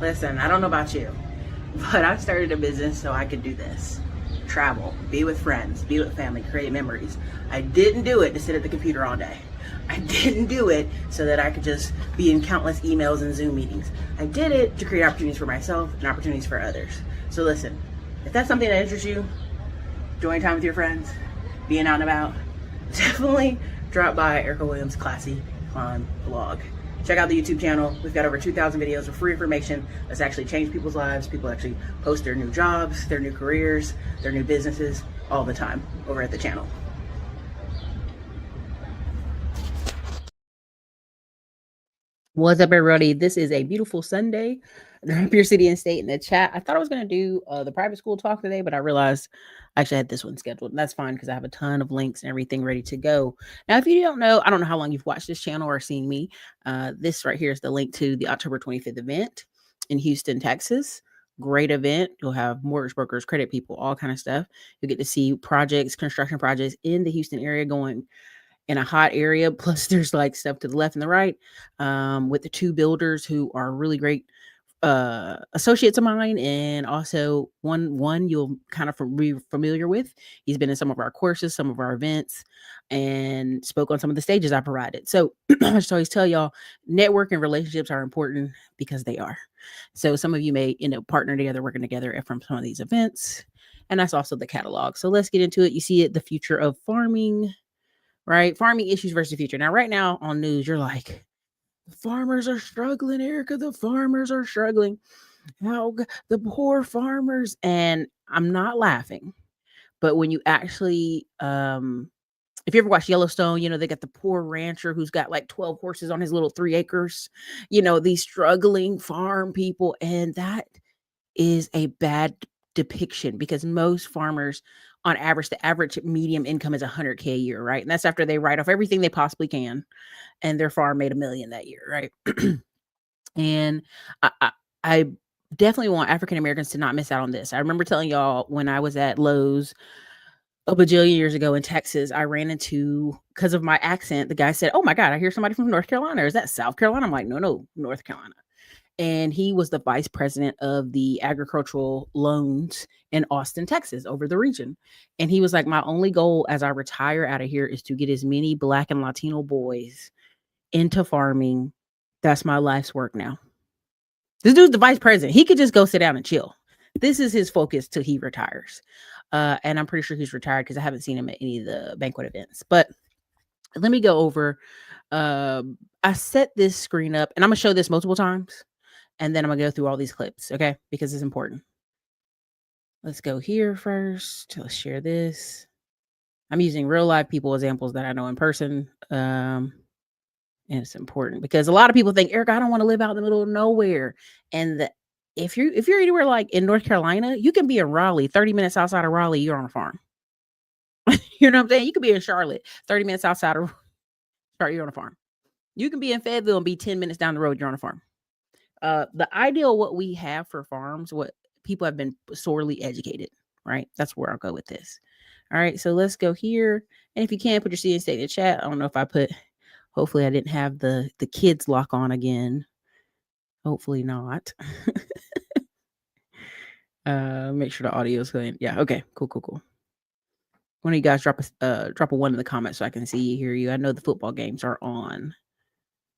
Listen, I don't know about you, but I started a business so I could do this. Travel, be with friends, be with family, create memories. I didn't do it to sit at the computer all day. I didn't do it so that I could just be in countless emails and Zoom meetings. I did it to create opportunities for myself and opportunities for others. So listen, if that's something that interests you, enjoying time with your friends, being out and about, definitely drop by Erica Williams Classy Climb Blog. Check out the YouTube channel. We've got over 2,000 videos of free information that's actually changed people's lives. People actually post their new jobs, their new careers, their new businesses all the time over at the channel. What's up, everybody? This is a beautiful Sunday. Drop your city and state in the chat. I thought I was going to do the private school talk today, but I realized I actually had this one scheduled. And that's fine because I have a ton of links and everything ready to go. Now, if you don't know, I don't know how long you've watched this channel or seen me. This right here is the link to the October 25th event in Houston, Texas. Great event. You'll have mortgage brokers, credit people, all kind of stuff. You'll get to see projects, construction projects in the Houston area going in a hot area. Plus there's like stuff to the left and the right with the two builders who are really great associates of mine, and also one you'll kind of be familiar with. He's been in some of our courses, some of our events, and spoke on some of the stages I provided. So I just always tell y'all, network and relationships are important because they are. So some of you may end up partnering together, working together from some of these events, and that's also the catalog. So let's get into it. You see it, the future of farming, right? Farming issues versus the future. Now, right now on news, you're like, the farmers are struggling, Erica. The farmers are struggling. The poor farmers. And I'm not laughing, but when you actually, if you ever watch Yellowstone, you know, they got the poor rancher who's got like 12 horses on his little 3 acres, you know, these struggling farm people. And that is a bad depiction because most farmers, on average, the average medium income is 100K a year, right? And that's after they write off everything they possibly can, and their farm made $1 million that year, right? And I definitely want African Americans to not miss out on this. I remember telling y'all when I was at Lowe's a bajillion years ago in Texas, I ran into, because of my accent, the guy said, "Oh my God, I hear somebody from North Carolina. Or is that South Carolina?" I'm like, no, North Carolina. And he was the vice president of the agricultural loans in Austin, Texas, over the region. And he was like, my only goal as I retire out of here is to get as many Black and Latino boys into farming. That's my life's work now. This dude's the vice president. He could just go sit down and chill. This is his focus till he retires. And I'm pretty sure he's retired because I haven't seen him at any of the banquet events. But let me go over. I set this screen up, and I'm going to show this multiple times. And then I'm going to go through all these clips, okay? Because it's important. Let's go here first. Let's share this. I'm using real live people examples that I know in person. And it's important because a lot of people think, Erica, I don't want to live out in the middle of nowhere. And if you're anywhere like in North Carolina, you can be in Raleigh, 30 minutes outside of Raleigh, you're on a farm. You know what I'm saying? You could be in Charlotte, 30 minutes outside of Charlotte, you're on a farm. You can be in Fayetteville and be 10 minutes down the road, you're on a farm. The ideal what we have for farms, what people have been sorely educated, right? That's where I'll go with this. All right, so let's go here. And if you can, put your C and state in the chat. I don't know if I put, hopefully I didn't have the kids lock on again. Hopefully not. Make sure the audio is going. Yeah, okay, cool. One of you guys drop a 1 in the comments so I can see you, hear you. I know the football games are on.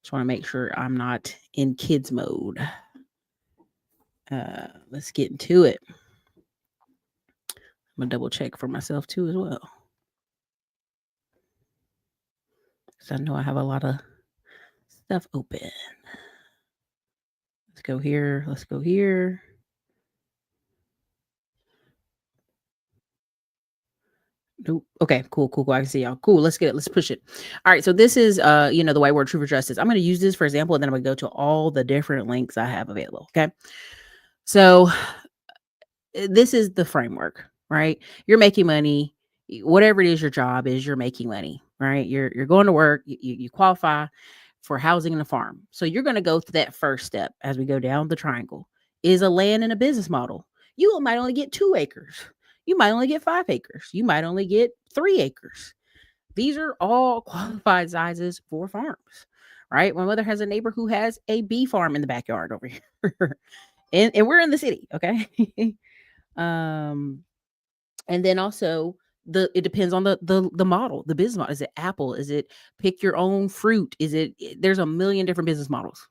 Just want to make sure I'm not in kids mode. Let's get into it. I'm gonna double check for myself too as well. So I know I have a lot of stuff open. Let's go here. Nope. Okay, cool. I can see y'all. Cool. Let's get it. Let's push it. All right. So this is the white word, True for Justice. I'm going to use this for example, and then I'm going to go to all the different links I have available. Okay. So this is the framework, right? You're making money, whatever it is your job is, you're making money, right? You're going to work, you qualify for housing and a farm. So you're going to go through that first step as we go down the triangle is a land and a business model. You might only get 2 acres. You might only get 5 acres. You might only get 3 acres. These are all qualified sizes for farms, right? My mother has a neighbor who has a bee farm in the backyard over here. and we're in the city, okay? um and then also it depends on the model, the business model. Is it Apple? Is it pick your own fruit? Is it there's a million different business models,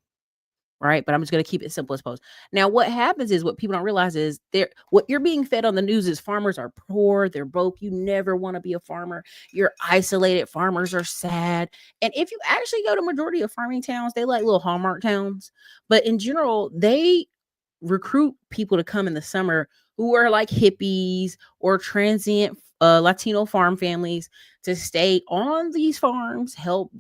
right? But I'm just gonna keep it simple as opposed. Now, what happens is what people don't realize is what you're being fed on the news is farmers are poor, they're broke. You never want to be a farmer. You're isolated. Farmers are sad. And if you actually go to majority of farming towns, they like little Hallmark towns. But in general, they recruit people to come in the summer who are like hippies or transient Latino farm families to stay on these farms, help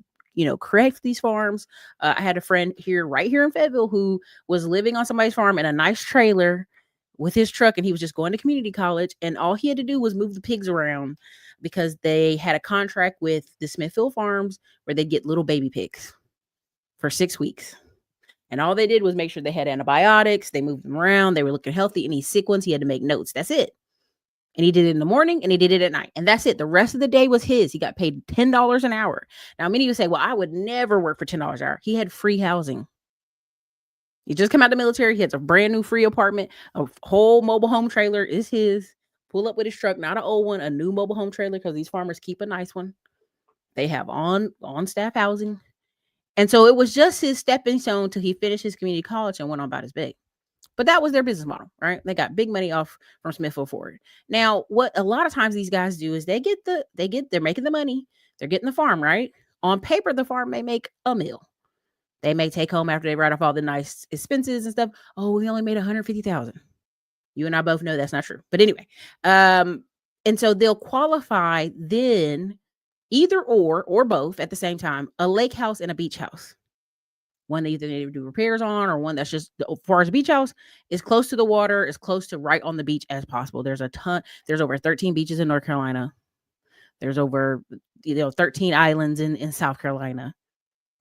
correct these farms. I had a friend here, right here in Fayetteville, who was living on somebody's farm in a nice trailer with his truck, and he was just going to community college, and all he had to do was move the pigs around because they had a contract with the Smithfield Farms where they get little baby pigs for 6 weeks. And all they did was make sure they had antibiotics. They moved them around. They were looking healthy. Any sick ones, he had to make notes. That's it. And he did it in the morning and he did it at night. And that's it. The rest of the day was his. He got paid $10 an hour. Now, many would say, well, I would never work for $10 an hour. He had free housing. He just came out of the military. He has a brand new free apartment. A whole mobile home trailer is his. Pull up with his truck, not an old one, a new mobile home trailer, because these farmers keep a nice one. They have on staff housing. And so it was just his stepping stone till he finished his community college and went on about his big. But that was their business model, right? They got big money off from Smithfield Ford. Now, what a lot of times these guys do is they're making the money, they're getting the farm, right? On paper, the farm may make a mill. They may take home after they write off all the nice expenses and stuff. Oh, we only made 150,000. You and I both know that's not true. But anyway, and so they'll qualify then either or both at the same time, a lake house and a beach house. One that either they do repairs on, or one that's just, as far as the beach house, is close to the water, is close to right on the beach as possible. There's over 13 beaches in North Carolina. There's over 13 islands in South Carolina,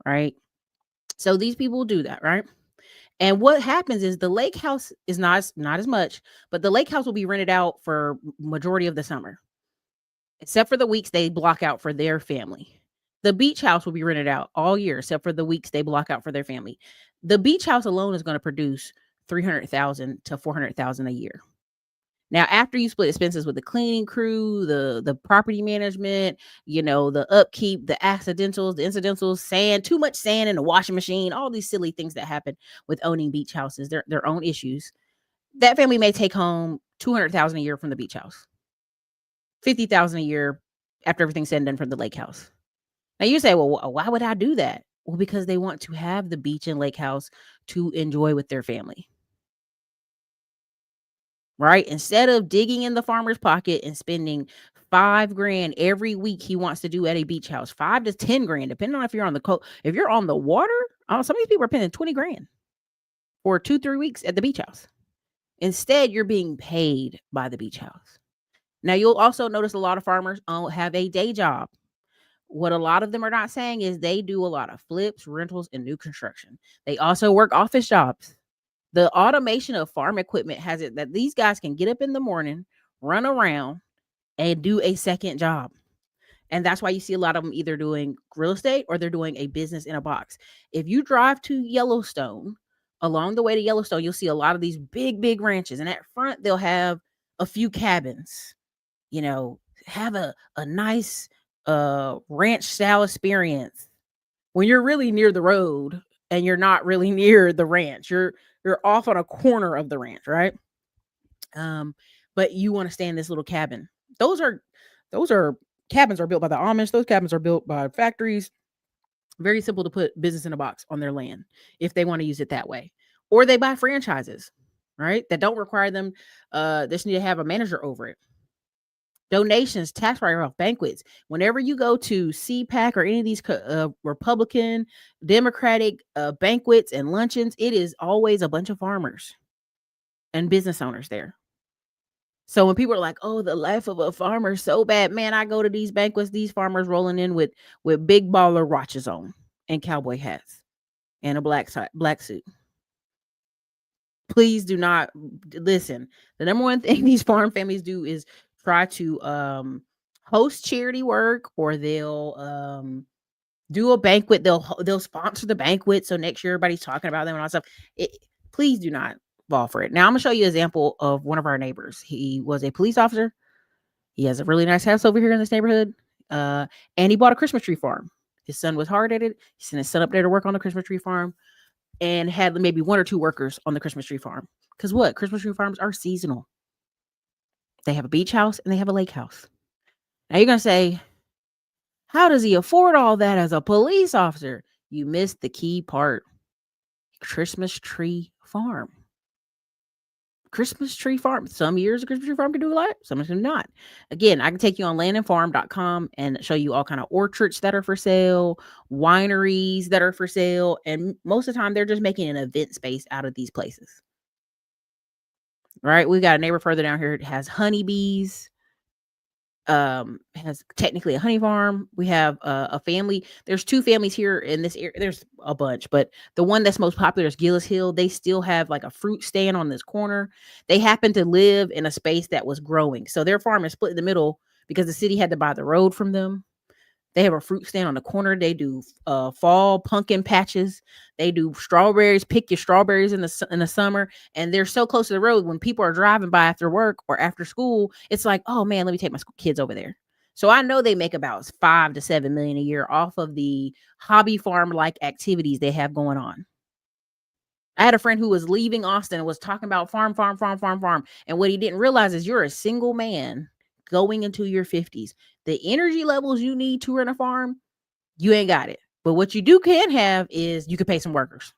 right? So these people do that, right? And what happens is the lake house is not as much, but the lake house will be rented out for majority of the summer, except for the weeks they block out for their family. The beach house will be rented out all year, except for the weeks they block out for their family. The beach house alone is going to produce 300,000 to 400,000 a year. Now, after you split expenses with the cleaning crew, the property management, the upkeep, the accidentals, the incidentals, sand, too much sand in the washing machine, all these silly things that happen with owning beach houses, their own issues. That family may take home 200,000 a year from the beach house, 50,000 a year after everything's said and done from the lake house. Now you say, well, why would I do that? Well, because they want to have the beach and lake house to enjoy with their family. Right? Instead of digging in the farmer's pocket and spending $5,000 every week he wants to do at a beach house, 5 to 10 grand, depending on if you're on the coast. If you're on the water, some of these people are paying 20 grand for 2-3 weeks at the beach house. Instead, you're being paid by the beach house. Now, you'll also notice a lot of farmers have a day job. What a lot of them are not saying is they do a lot of flips, rentals, and new construction. They also work office jobs. The automation of farm equipment has it that these guys can get up in the morning, run around, and do a second job. And that's why you see a lot of them either doing real estate or they're doing a business in a box. If you drive to Yellowstone, along the way to Yellowstone, you'll see a lot of these big, big ranches. And at front, they'll have a few cabins, have a nice ranch style experience. When you're really near the road and you're not really near the ranch, you're off on a corner of the ranch, right? But you want to stay in this little cabin. Those are cabins are built by the Amish. Those cabins are built by factories. Very simple to put business in a box on their land if they want to use it that way. Or they buy franchises, right? That don't require them. They just need to have a manager over it. Donations, tax write-off, banquets. Whenever you go to CPAC or any of these Republican, Democratic banquets and luncheons, it is always a bunch of farmers and business owners there. So when people are like, "Oh, the life of a farmer is so bad," man, I go to these banquets, these farmers rolling in with big baller watches on and cowboy hats and a black suit. Please do not listen. The number one thing these farm families do is try to host charity work, or they'll do a banquet. They'll sponsor the banquet, so next year everybody's talking about them and all that stuff. Please do not fall for it. Now I'm gonna show you an example of one of our neighbors. He was a police officer. He has a really nice house over here in this neighborhood. And he bought a Christmas tree farm. His son was hard at it. He sent his son up there to work on the Christmas tree farm and had maybe 1 or 2 workers on the Christmas tree farm. Because what? Christmas tree farms are seasonal. They have a beach house and they have a lake house. Now you're going to say, how does he afford all that as a police officer? You missed the key part. Christmas tree farm. Christmas tree farm. Some years a Christmas tree farm can do a lot, some of them not. Again, I can take you on landandfarm.com and show you all kind of orchards that are for sale, wineries that are for sale, and most of the time they're just making an event space out of these places. Right? We got a neighbor further down here that has honeybees. Has technically a honey farm. We have a family. There's 2 families here in this area. There's a bunch, but the one that's most popular is Gillis Hill. They still have like a fruit stand on this corner. They happen to live in a space that was growing. So their farm is split in the middle because the city had to buy the road from them. They have a fruit stand on the corner. They do fall pumpkin patches. They do strawberries. Pick your strawberries in the summer, and they're so close to the road. When people are driving by after work or after school, it's like, oh man, let me take my kids over there. So I know they make about $5 to $7 million a year off of the hobby farm like activities they have going on. I had a friend who was leaving Austin and was talking about farm. And what he didn't realize is you're a single man going into your 50s. The energy levels you need to run a farm, you ain't got it. But what you can have is you could pay some workers.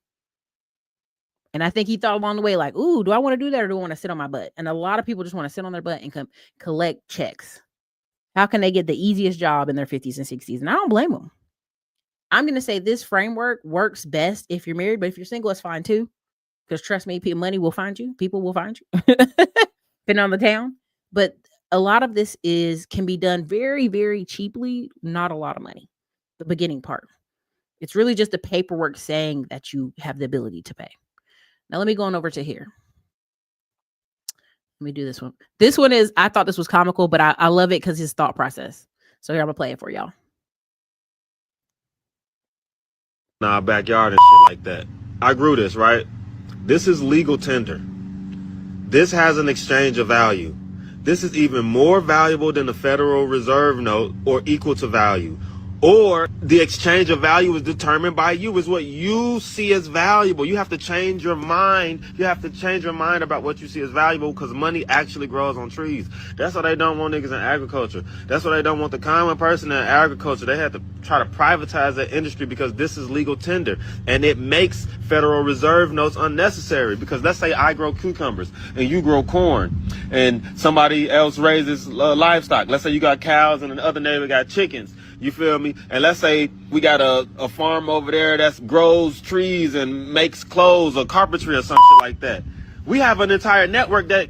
And I think he thought along the way, like, ooh, do I want to do that or do I want to sit on my butt? And a lot of people just want to sit on their butt and collect checks. How can they get the easiest job in their 50s and 60s? And I don't blame them. I'm going to say this framework works best if you're married, but if you're single, it's fine too. Because trust me, money will find you. People will find you. Depending on the town. But a lot of this can be done very, very cheaply, not a lot of money. The beginning part. It's really just the paperwork saying that you have the ability to pay. Now let me go on over to here. Let me do this one. This one I thought this was comical, but I love it because his thought process. So here, I'm gonna play it for y'all. In our backyard and shit like that. I grew this, right? This is legal tender. This has an exchange of value. This is even more valuable than the Federal Reserve note or equal to value. Or the exchange of value is determined by you, is what you see as valuable. You have to change your mind. You have to change your mind about what you see as valuable because money actually grows on trees. That's why they don't want niggas in agriculture. That's why they don't want the common person in agriculture. They have to try to privatize that industry because this is legal tender. And it makes Federal Reserve notes unnecessary because let's say I grow cucumbers and you grow corn and somebody else raises livestock. Let's say you got cows and another neighbor got chickens. You feel me? And let's say we got a farm over there that grows trees and makes clothes or carpentry or some shit like that. We have an entire network that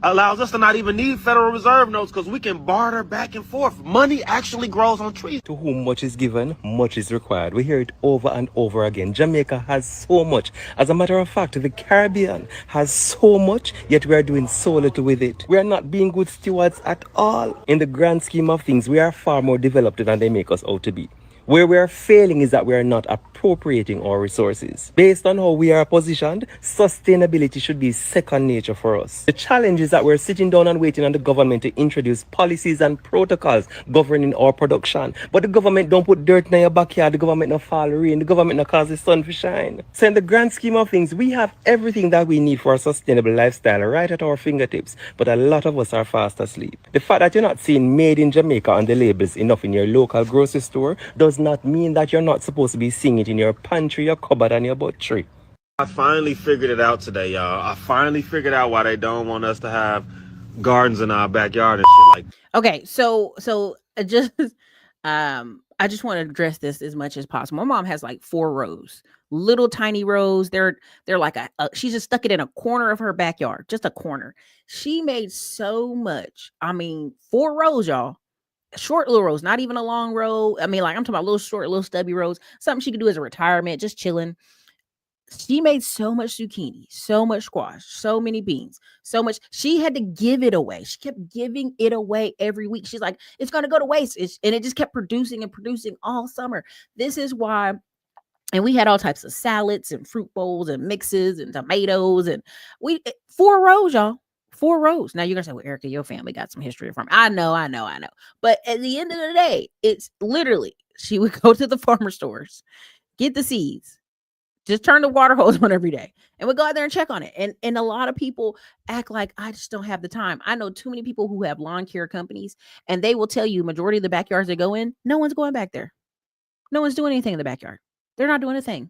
allows us to not even need Federal Reserve notes because we can barter back and forth. Money actually grows on trees. To whom much is given, much is required. We hear it over and over again. Jamaica has so much. As a matter of fact, the Caribbean has so much, yet we are doing so little with it. We are not being good stewards at all. In the grand scheme of things, we are far more developed than they make us out to be. Where we are failing is that we are not appropriating our resources. Based on how we are positioned, sustainability should be second nature for us. The challenge is that we're sitting down and waiting on the government to introduce policies and protocols governing our production. But the government don't put dirt in your backyard, the government don't fall rain, the government don't cause the sun to shine. So in the grand scheme of things, we have everything that we need for a sustainable lifestyle right at our fingertips, but a lot of us are fast asleep. The fact that you're not seeing made in Jamaica on the labels enough in your local grocery store does not mean that you're not supposed to be seeing it in your pantry, your cupboard, and your butchery. I finally figured it out today, y'all. I finally figured out why they don't want us to have gardens in our backyard and shit like that. Okay, so just I just want to address this as much as possible. My mom has like 4 rows, little tiny rows. They're like she's just stuck it in a corner of her backyard, just a corner. She made so much. I mean, 4 rows, y'all. Short little rows, not even a long row. I mean, like I'm talking about little short, little stubby rows. Something she could do as a retirement, just chilling. She made so much zucchini, so much squash, so many beans, so much. She had to give it away. She kept giving it away every week. She's like, it's going to go to waste. And it just kept producing and producing all summer. This is why And we had all types of salads and fruit bowls and mixes and tomatoes. And 4 rows, y'all. 4 rows. Now you're gonna say, well, Erica, your family got some history of farming. I know. But at the end of the day, it's literally she would go to the farmer stores, get the seeds, just turn the water hose on every day, and we'd go out there and check on it. And a lot of people act like I just don't have the time. I know too many people who have lawn care companies, and they will tell you majority of the backyards they go in, no one's going back there. No one's doing anything in the backyard. They're not doing a thing.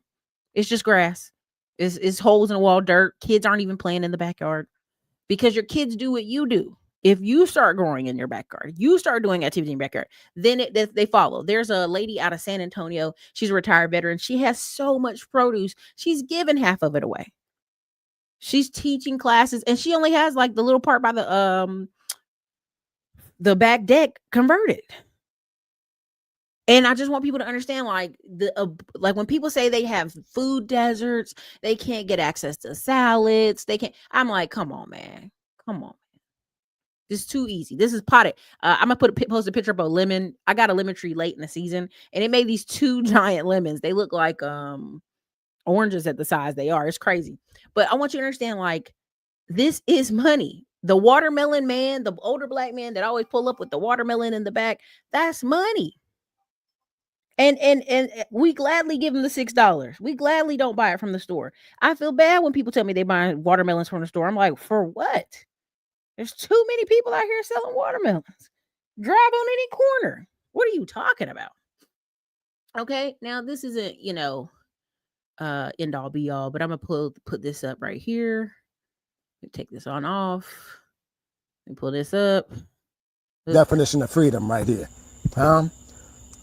It's just grass. It's holes in the wall, dirt. Kids aren't even playing in the backyard because your kids do what you do. If you start growing in your backyard, you start doing activity in your backyard, then they follow. There's a lady out of San Antonio. She's a retired veteran. She has so much produce. She's given half of it away. She's teaching classes, and she only has like the little part by the back deck converted. And I just want people to understand, like like when people say they have food deserts, they can't get access to salads. They can't. I'm like, come on, man. Come on. This is too easy. This is potted. I'm gonna post a picture of a lemon. I got a lemon tree late in the season, and it made these 2 giant lemons. They look like oranges at the size they are. It's crazy. But I want you to understand, like, this is money. The watermelon man, the older black man that always pull up with the watermelon in the back, that's money. And we gladly give them the $6. We gladly don't buy it from the store. I feel bad when people tell me they buy watermelons from the store. I'm like, for what? There's too many people out here selling watermelons. Drive on any corner. What are you talking about? Okay, now this isn't, end all be all, but I'm gonna put this up right here. Take this on off and pull this up. Definition of freedom right here.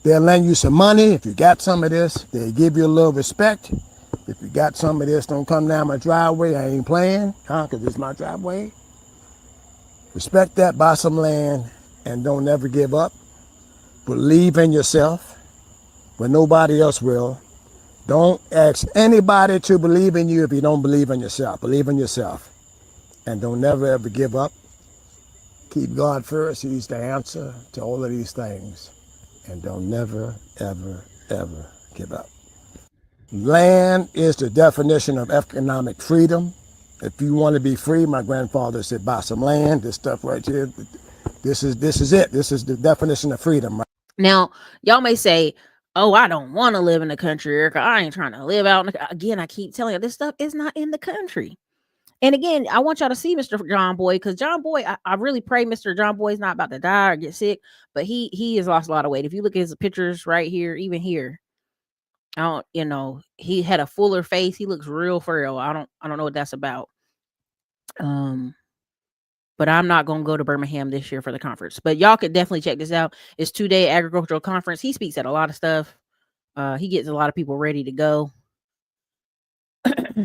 They'll lend you some money. If you got some of this, they give you a little respect. If you got some of this, don't come down my driveway. I ain't playing, because it's my driveway. Respect that, buy some land, and don't ever give up. Believe in yourself when nobody else will. Don't ask anybody to believe in you if you don't believe in yourself. Believe in yourself. And don't never ever give up. Keep God first. He's the answer to all of these things. And don't never, ever, ever give up. Land is the definition of economic freedom. If you want to be free, my grandfather said, buy some land. This stuff right here, this is it. This is the definition of freedom. Right? Now, y'all may say, oh, I don't want to live in the country, Erica. I ain't trying to live out. Again, I keep telling you, this stuff is not in the country. And again, I want y'all to see Mr. John Boy, because John Boy, I really pray Mr. John Boy is not about to die or get sick, but he has lost a lot of weight. If you look at his pictures right here, even here, he had a fuller face. He looks real frail. I don't know what that's about. But I'm not going to go to Birmingham this year for the conference, but y'all could definitely check this out. It's 2-day agricultural conference. He speaks at a lot of stuff. He gets a lot of people ready to go.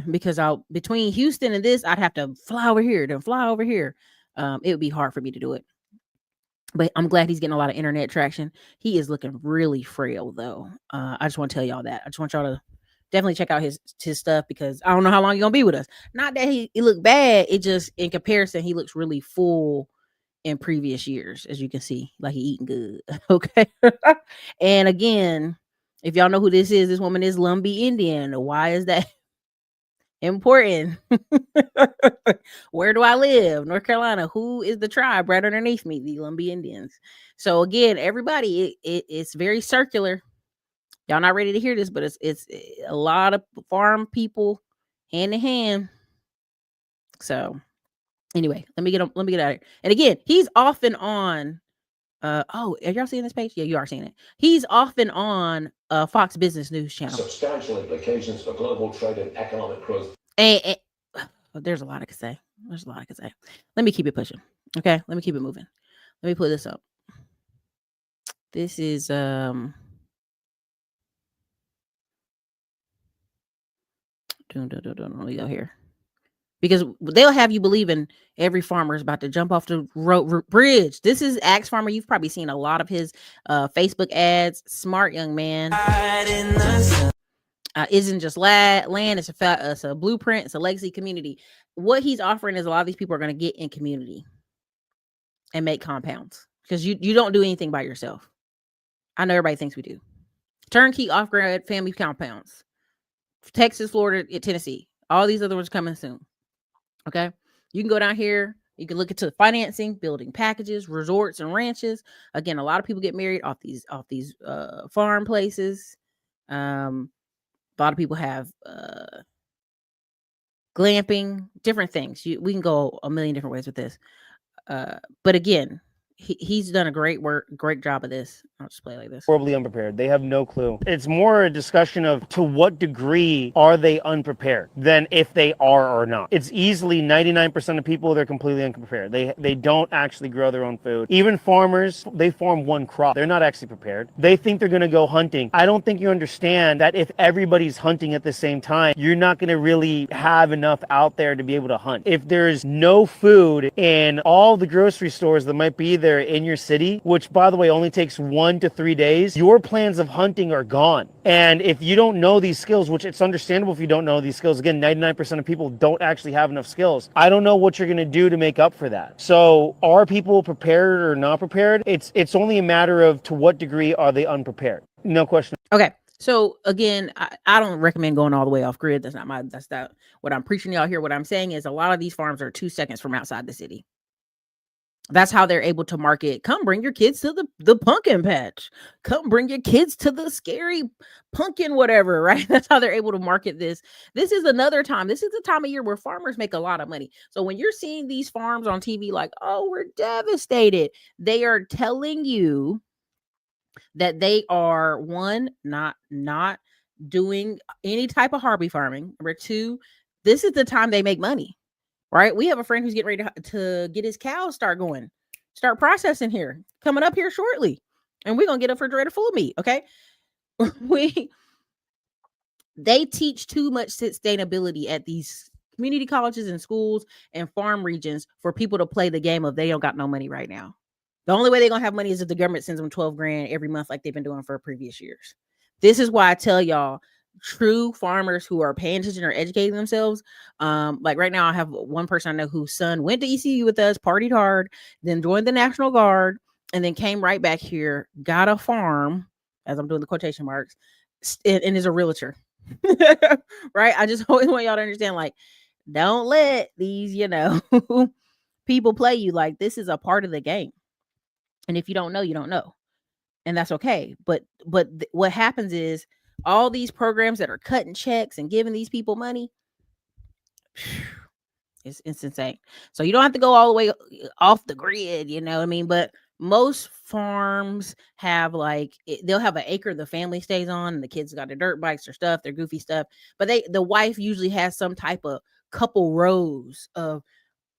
Because between Houston and this, I'd have to fly over here, then fly over here. It would be hard for me to do it. But I'm glad he's getting a lot of internet traction. He is looking really frail, though. I just want to tell y'all that. I just want y'all to definitely check out his stuff, because I don't know how long he's going to be with us. Not that he looked bad. It just, in comparison, he looks really full in previous years, as you can see. Like he eating good. Okay. And again, if y'all know who this woman is Lumbee Indian. Why is that important? Where do I live? North Carolina. Who is the tribe right underneath me? The Lumbee Indians. So again, everybody, it's very circular. Y'all not ready to hear this, but it's a lot of farm people hand in hand. So anyway, let me get out of here. And again, he's often on are y'all seeing this page? Yeah, you are seeing it. He's often on Fox Business News channel. Substantial implications for global trade and economic growth. And there's a lot I could say. Let me keep it pushing. Okay, let me keep it moving. Let me put this up. This is let me go here, because they'll have you believing every farmer is about to jump off the bridge. This is Axe Farmer. You've probably seen a lot of his Facebook ads. Smart young man. Isn't just land. It's a blueprint. It's a legacy community. What he's offering is a lot of these people are going to get in community and make compounds, because you don't do anything by yourself. I know everybody thinks we do. Turnkey off-grid family compounds. Texas, Florida, Tennessee. All these other ones coming soon. Okay. You can go down here. You can look into financing, building packages, resorts, and ranches. Again, a lot of people get married off these farm places. A lot of people have glamping, different things. We can go a million different ways with this. But again, he's done a great job of this. I'll just play like this. Horribly unprepared. They have no clue. It's more a discussion of to what degree are they unprepared than if they are or not. It's easily 99% of people, they're completely unprepared. They don't actually grow their own food. Even farmers, they farm one crop. They're not actually prepared. They think they're going to go hunting. I don't think you understand that if everybody's hunting at the same time, you're not going to really have enough out there to be able to hunt. If there's no food in all the grocery stores that might be there in your city, which by the way only takes 1 to 3 days, your plans of hunting are gone. And if you don't know these skills, which it's understandable if you don't know these skills, again, 99% of people don't actually have enough skills. I don't know what you're going to do to make up for that. So are people prepared or not prepared? It's only a matter of to what degree are they unprepared. No question. Okay. So again, I don't recommend going all the way off grid. That's not what I'm preaching y'all here. What I'm saying is a lot of these farms are 2 seconds from outside the city. That's how they're able to market. Come bring your kids to the pumpkin patch. Come bring your kids to the scary pumpkin, whatever, right? That's how they're able to market this. This is another time. This is the time of year where farmers make a lot of money. So when you're seeing these farms on TV, like, oh, we're devastated, they are telling you that they are, one, not doing any type of hobby farming. Number two, this is the time they make money. Right? We have a friend who's getting ready to get his cows start processing here, coming up here shortly. And we're going to get a refrigerator full of meat. Okay. They teach too much sustainability at these community colleges and schools and farm regions for people to play the game of they don't got no money right now. The only way they're going to have money is if the government sends them 12 grand every month, like they've been doing for previous years. This is why I tell y'all, true farmers who are paying attention or educating themselves. Like right now, I have one person I know whose son went to ECU with us, partied hard, then joined the National Guard, and then came right back here, got a farm, as I'm doing the quotation marks, and is a realtor. Right? I just always want y'all to understand, like, don't let these, people play you. Like, this is a part of the game. And if you don't know, you don't know. And that's okay. But what happens is, all these programs that are cutting checks and giving these people money, it's insane. So you don't have to go all the way off the grid, you know what I mean? But most farms have they'll have an acre the family stays on, and the kids got their dirt bikes or stuff, their goofy stuff. But the wife usually has some type of couple rows of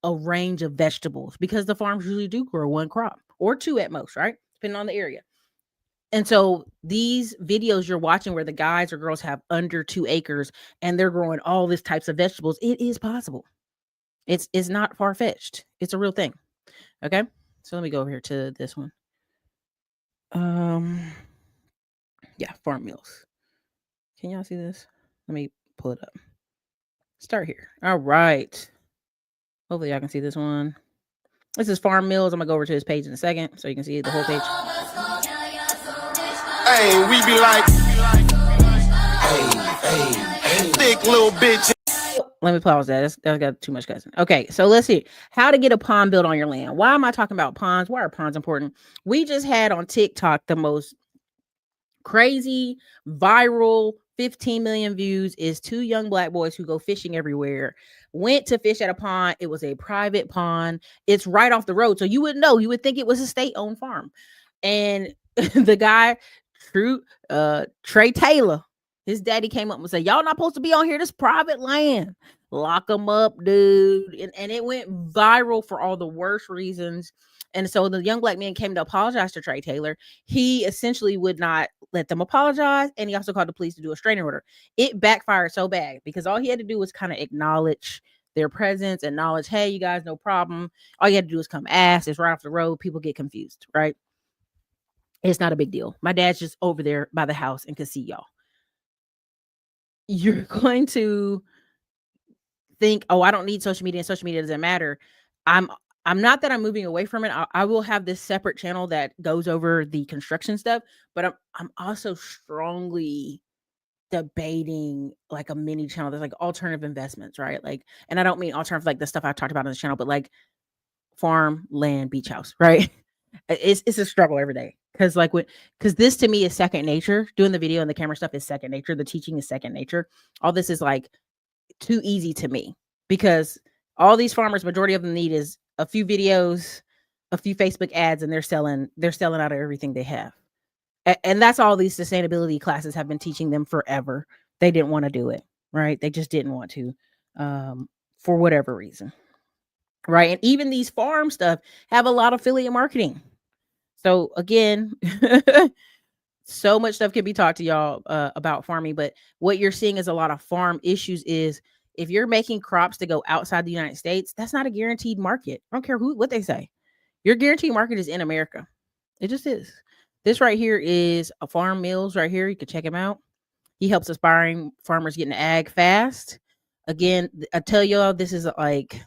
a range of vegetables, because the farms usually do grow one crop or two at most, right? Depending on the area. And so these videos you're watching where the guys or girls have under 2 acres and they're growing all these types of vegetables, it is possible. It's not far-fetched. It's a real thing. Okay. So let me go over here to this one. Yeah, farm meals. Can y'all see this? Let me pull it up. Start here. All right. Hopefully y'all can see this one. This is farm meals. I'm gonna go over to his page in a second so you can see the whole page. Hey, we be like, hey, thick little bitch. Let me pause that. That's got too much cussing. Okay, so let's see how to get a pond built on your land. Why am I talking about ponds? Why are ponds important? We just had on TikTok the most crazy viral 15 million views is 2 young Black boys who go fishing everywhere. Went to fish at a pond. It was a private pond. It's right off the road, so you wouldn't know. You would think it was a state-owned farm. And the guy, Trey Taylor, his daddy came up and said, y'all not supposed to be on here. This private land. Lock them up, dude. And it went viral for all the worst reasons. And so the young Black man came to apologize to Trey Taylor. He essentially would not let them apologize. And he also called the police to do a restraining order. It backfired so bad because all he had to do was kind of acknowledge their presence, acknowledge, hey, you guys, no problem. All you had to do is come ask. It's right off the road. People get confused, right? It's not a big deal. My dad's just over there by the house and can see y'all. You're going to think, oh, I don't need social media and social media doesn't matter. I'm not that I'm moving away from it. I will have this separate channel that goes over the construction stuff, but I'm also strongly debating like a mini channel. There's like alternative investments, right? Like, and I don't mean alternative like the stuff I've talked about on this channel, but like farm, land, beach house, right? It's a struggle every day. Because this to me is second nature. Doing the video and the camera stuff is second nature. The teaching is second nature. All this is like too easy to me because all these farmers, majority of them need is a few videos, a few Facebook ads, and they're selling out of everything they have. And that's all these sustainability classes have been teaching them forever. They didn't want to do it, right? They just didn't want to, for whatever reason, right? And even these farm stuff have a lot of affiliate marketing. So again, so much stuff can be talked to y'all about farming, but what you're seeing is a lot of farm issues is if you're making crops to go outside the United States, that's not a guaranteed market. I don't care what they say. Your guaranteed market is in America. It just is. This right here is a Farm Mills right here. You can check him out. He helps aspiring farmers get into ag fast. Again, I tell y'all, this is like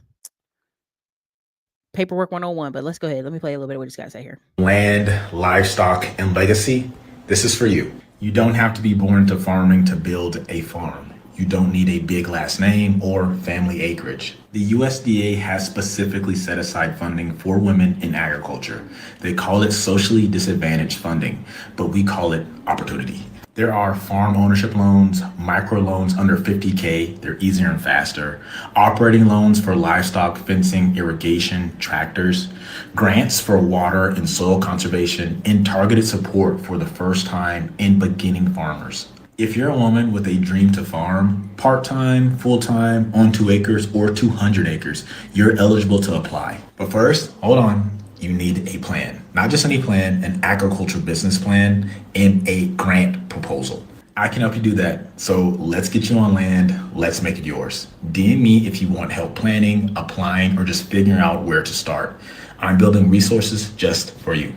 paperwork 101, but let's go ahead. Let me play a little bit of what he's got to say here. Land, livestock, and legacy, this is for you. You don't have to be born into farming to build a farm. You don't need a big last name or family acreage. The USDA has specifically set aside funding for women in agriculture. They call it socially disadvantaged funding, but we call it opportunity. There are farm ownership loans, micro loans under 50K, they're easier and faster, operating loans for livestock, fencing, irrigation, tractors, grants for water and soil conservation, and targeted support for the first time and beginning farmers. If you're a woman with a dream to farm, part-time, full-time, on 2 acres or 200 acres, you're eligible to apply. But first, hold on. You need a plan. Not just any plan, an agriculture business plan and a grant proposal. I can help you do that. So let's get you on land. Let's make it yours. DM me if you want help planning, applying, or just figuring out where to start. I'm building resources just for you.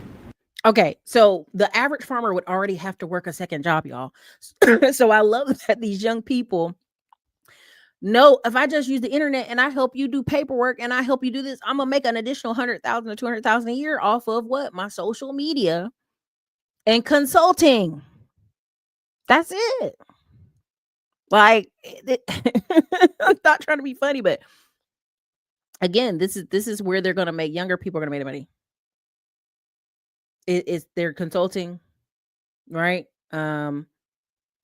Okay, so the average farmer would already have to work a second job, y'all. So I love that these young people know if I just use the internet and I help you do paperwork and I help you do this, I'm gonna make an additional 100,000 or 200,000 a year off of what? My social media and consulting. That's it. Like, I'm not trying to be funny, but again, this is where they're gonna make younger people are gonna make the money. It's they're consulting, right? And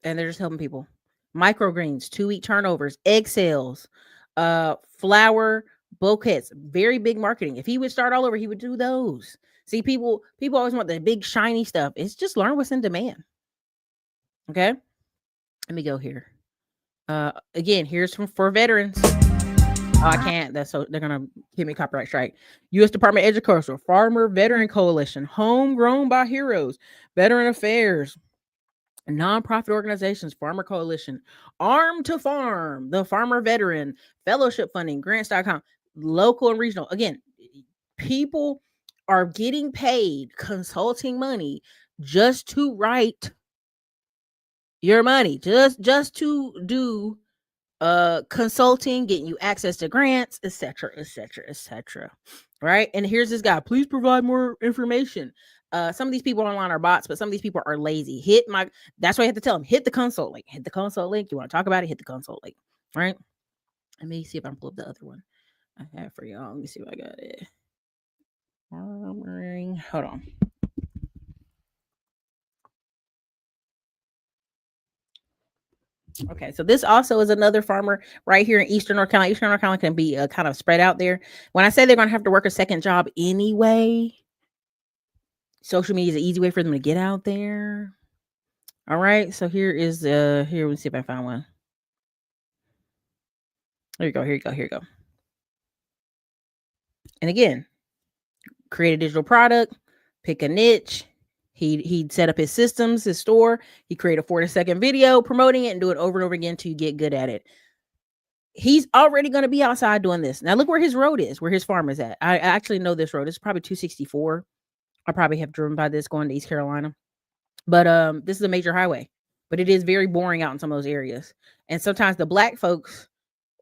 they're just helping people. Microgreens, 2-week turnovers, egg sales, flower bouquets, very big marketing. If he would start all over, he would do those. See, people always want the big shiny stuff. It's just learn what's in demand. Okay, let me go here. Again, here's for veterans. Oh, I can't. That's so they're gonna give me copyright strike. U.S. Department of Education, Farmer Veteran Coalition, Homegrown by Heroes, Veteran Affairs, nonprofit organizations, Farmer Coalition, Arm to Farm, the Farmer Veteran, Fellowship Funding, Grants.com, local and regional. Again, people are getting paid consulting money just to write your money, just to do consulting, getting you access to grants, etc., right? And here's this guy, please provide more information. Some of these people online are bots, but some of these people are lazy. That's why I have to tell them, hit the consult link. You want to talk about it, hit the consult link, right? Let me see if I can pull up the other one I have for y'all. Let me see if I got it. Hold on. Okay, so this also is another farmer right here in Eastern North Carolina. Eastern North Carolina can be kind of spread out there. When I say they're going to have to work a second job anyway, social media is an easy way for them to get out there. All right, so here is here. Let me see if I found one. Here you go. And again, create a digital product, pick a niche. He'd set up his systems, his store. He create a 40-second video promoting it and do it over and over again till you get good at it. He's already going to be outside doing this. Now look where his road is, where his farm is at. I actually know this road. It's probably 264. I probably have driven by this going to East Carolina. But this is a major highway. But it is very boring out in some of those areas. And sometimes the black folks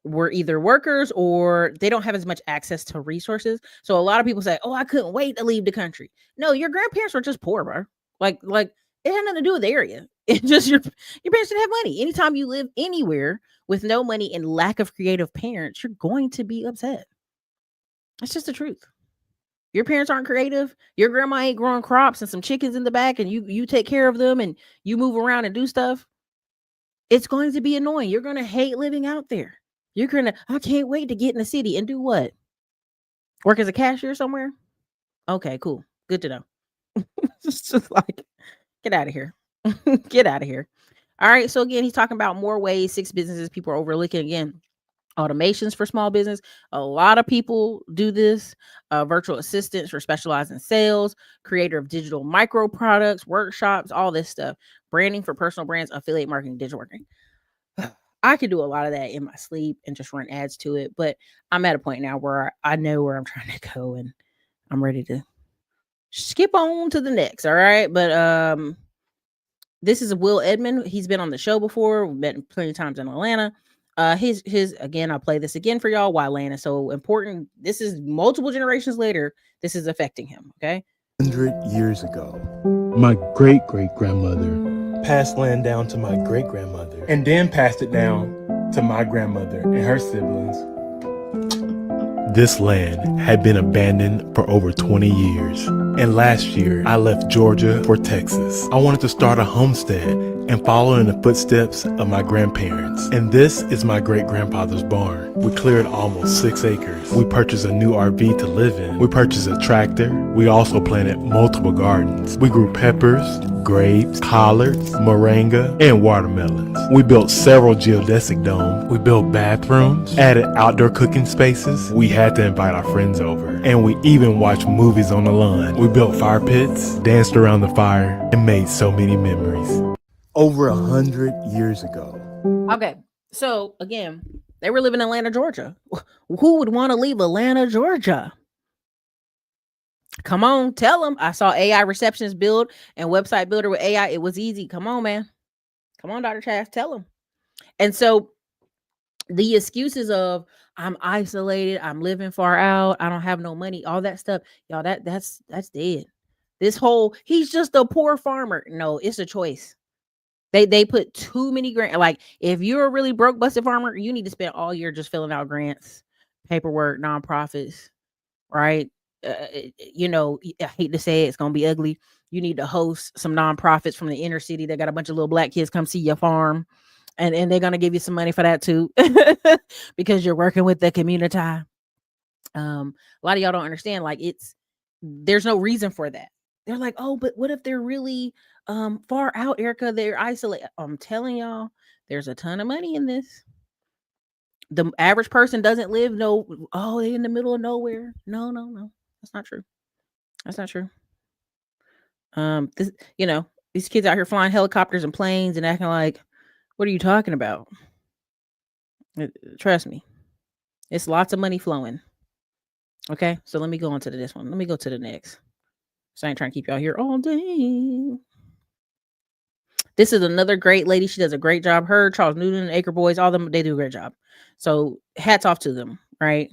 were either workers or they don't have as much access to resources. So a lot of people say, oh, I couldn't wait to leave the country. No, your grandparents were just poor, bro. Like it had nothing to do with the area. It's just your parents didn't have money. Anytime you live anywhere with no money and lack of creative parents, you're going to be upset. That's just the truth. Your parents aren't creative. Your grandma ain't growing crops and some chickens in the back, and you take care of them and you move around and do stuff. It's going to be annoying. You're going to hate living out there. I can't wait to get in the city and do what? Work as a cashier somewhere? Okay, cool. Good to know. It's just like, get out of here. Get out of here. All right. So again, he's talking about more ways 6 businesses people are overlooking. Again, automations for small business. A lot of people do this. Virtual assistants for specialized in sales, creator of digital micro products, workshops, all this stuff. Branding for personal brands, affiliate marketing, digital marketing. I could do a lot of that in my sleep and just run ads to it. But I'm at a point now where I know where I'm trying to go and I'm ready to skip on to the next. All right. But this is Will Edmond. He's been on the show before. We've met plenty of times in Atlanta. His again, I'll play this again for y'all why land is so important. This is multiple generations later. This is affecting him. Okay. 100 years ago, my great-great-grandmother Passed land down to my great-grandmother, and then passed it down to my grandmother and her siblings. This land had been abandoned for over 20 years. And last year, I left Georgia for Texas. I wanted to start a homestead and follow in the footsteps of my grandparents. And this is my great-grandfather's barn. We cleared almost 6 acres. We purchased a new RV to live in. We purchased a tractor. We also planted multiple gardens. We grew peppers, grapes, collards, moringa, and watermelons. We built several geodesic domes. We built bathrooms, added outdoor cooking spaces. We had to invite our friends over. And we even watched movies on the lawn. We built fire pits, danced around the fire, and made so many memories. over 100 years ago. Okay. So again, they were living in Atlanta, Georgia. Who would want to leave Atlanta, Georgia? Come on, tell them. I saw AI receptionist build and website builder with AI. It was easy. Come on, man. Come on, Dr. Chaz, tell them. And so the excuses of I'm isolated, I'm living far out, I don't have no money, all that stuff, y'all, that's dead. This whole he's just a poor farmer. No, it's a choice. They put too many grants. Like if you're a really broke busted farmer, you need to spend all year just filling out grants, paperwork, nonprofits, right? You know, I hate to say it, it's gonna be ugly. You need to host some nonprofits from the inner city that got a bunch of little black kids come see your farm, and they're gonna give you some money for that too, because you're working with the community. A lot of y'all don't understand. Like there's no reason for that. They're like, oh, but what if they're really far out, Erica? They're isolated. I'm telling y'all, there's a ton of money in this. The average person doesn't live they in the middle of nowhere. No. That's not true. That's not true. These kids out here flying helicopters and planes and acting like, what are you talking about? Trust me. It's lots of money flowing. Okay, so let me go on to this one. Let me go to the next. So I ain't trying to keep y'all here all day. This is another great lady. She does a great job. Her, Charles Newton, Acre Boys, all of them, they do a great job. So hats off to them, right?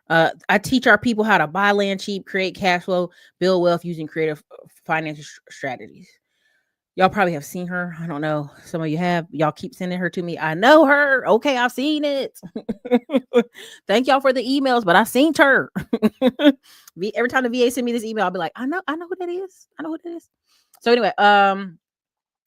I teach our people how to buy land cheap, create cash flow, build wealth using creative financial strategies. Y'all probably have seen her. I don't know. Some of you have. Y'all keep sending her to me. I know her. Okay, I've seen it. Thank y'all for the emails, but I seen her. Every time the VA send me this email, I'll be like, I know who that is. I know who that is. So anyway,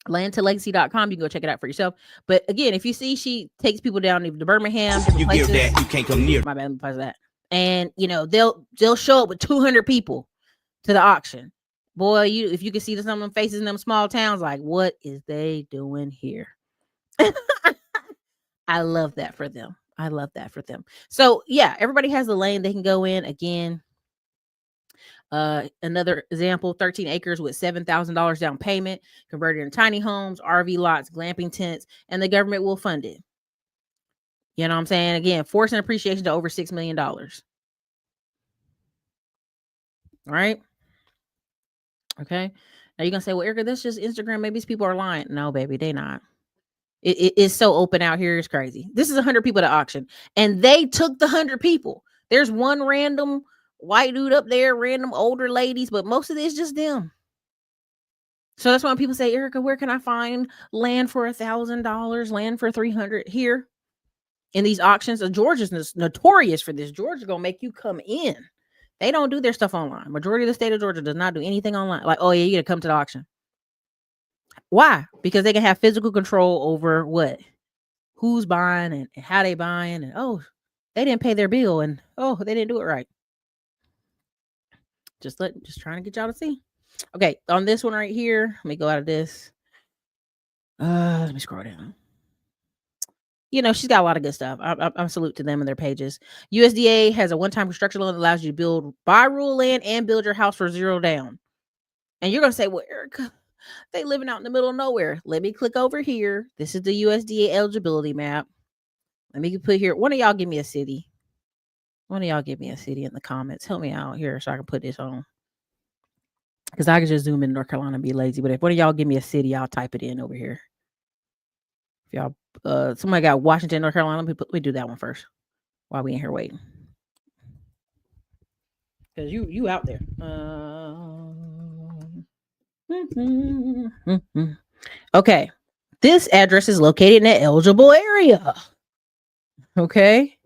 landtolegacy.com. You can go check it out for yourself. But again, if you see she takes people down to Birmingham, You places, give that, you can't come near. my bad, because of that. And they'll show up with 200 people to the auction. Boy, if you can see some of them faces in them small towns, like, what is they doing here? I love that for them. I love that for them. So yeah, everybody has a lane they can go in. Again, another example, 13 acres with $7,000 down payment, converted into tiny homes, RV lots, glamping tents, and the government will fund it. You know what I'm saying? Again, forcing appreciation to over $6 million. All right. Okay. Now you're going to say, well, Erica, that's just Instagram. Maybe these people are lying. No, baby, they not. It is so open out here. It's crazy. This is 100 people at auction, and they took the 100 people. There's one random white dude up there, random older ladies, but most of it is just them. So that's why when people say, Erica, where can I find land for $1,000, land for 300 here in these auctions? Georgia's notorious for this. Georgia gonna make you come in. They don't do their stuff online. Majority of the state of Georgia does not do anything online. Like, oh yeah, you gotta come to the auction. Why? Because they can have physical control over what, who's buying and how they buying, and oh, they didn't pay their bill, and oh, they didn't do it right. Just trying to get y'all to see. Okay, on this one right here, let me go out of this. Let me scroll down. You know, she's got a lot of good stuff. I'm salute to them and their pages. USDA has a one-time construction loan that allows you to build buy rural land and build your house for $0 down. And you're gonna say, well, Erica, they living out in the middle of nowhere. Let me click over here. This is the USDA eligibility map. Let me put here. One of y'all give me a city. One of y'all give me a city in the comments. Help me out here so I can put this on. Because I can just zoom in North Carolina and be lazy. But if one of y'all give me a city, I'll type it in over here. If y'all, somebody got Washington, North Carolina, let me do that one first while we in here waiting. Because you out there. Okay. This address is located in an eligible area. Okay.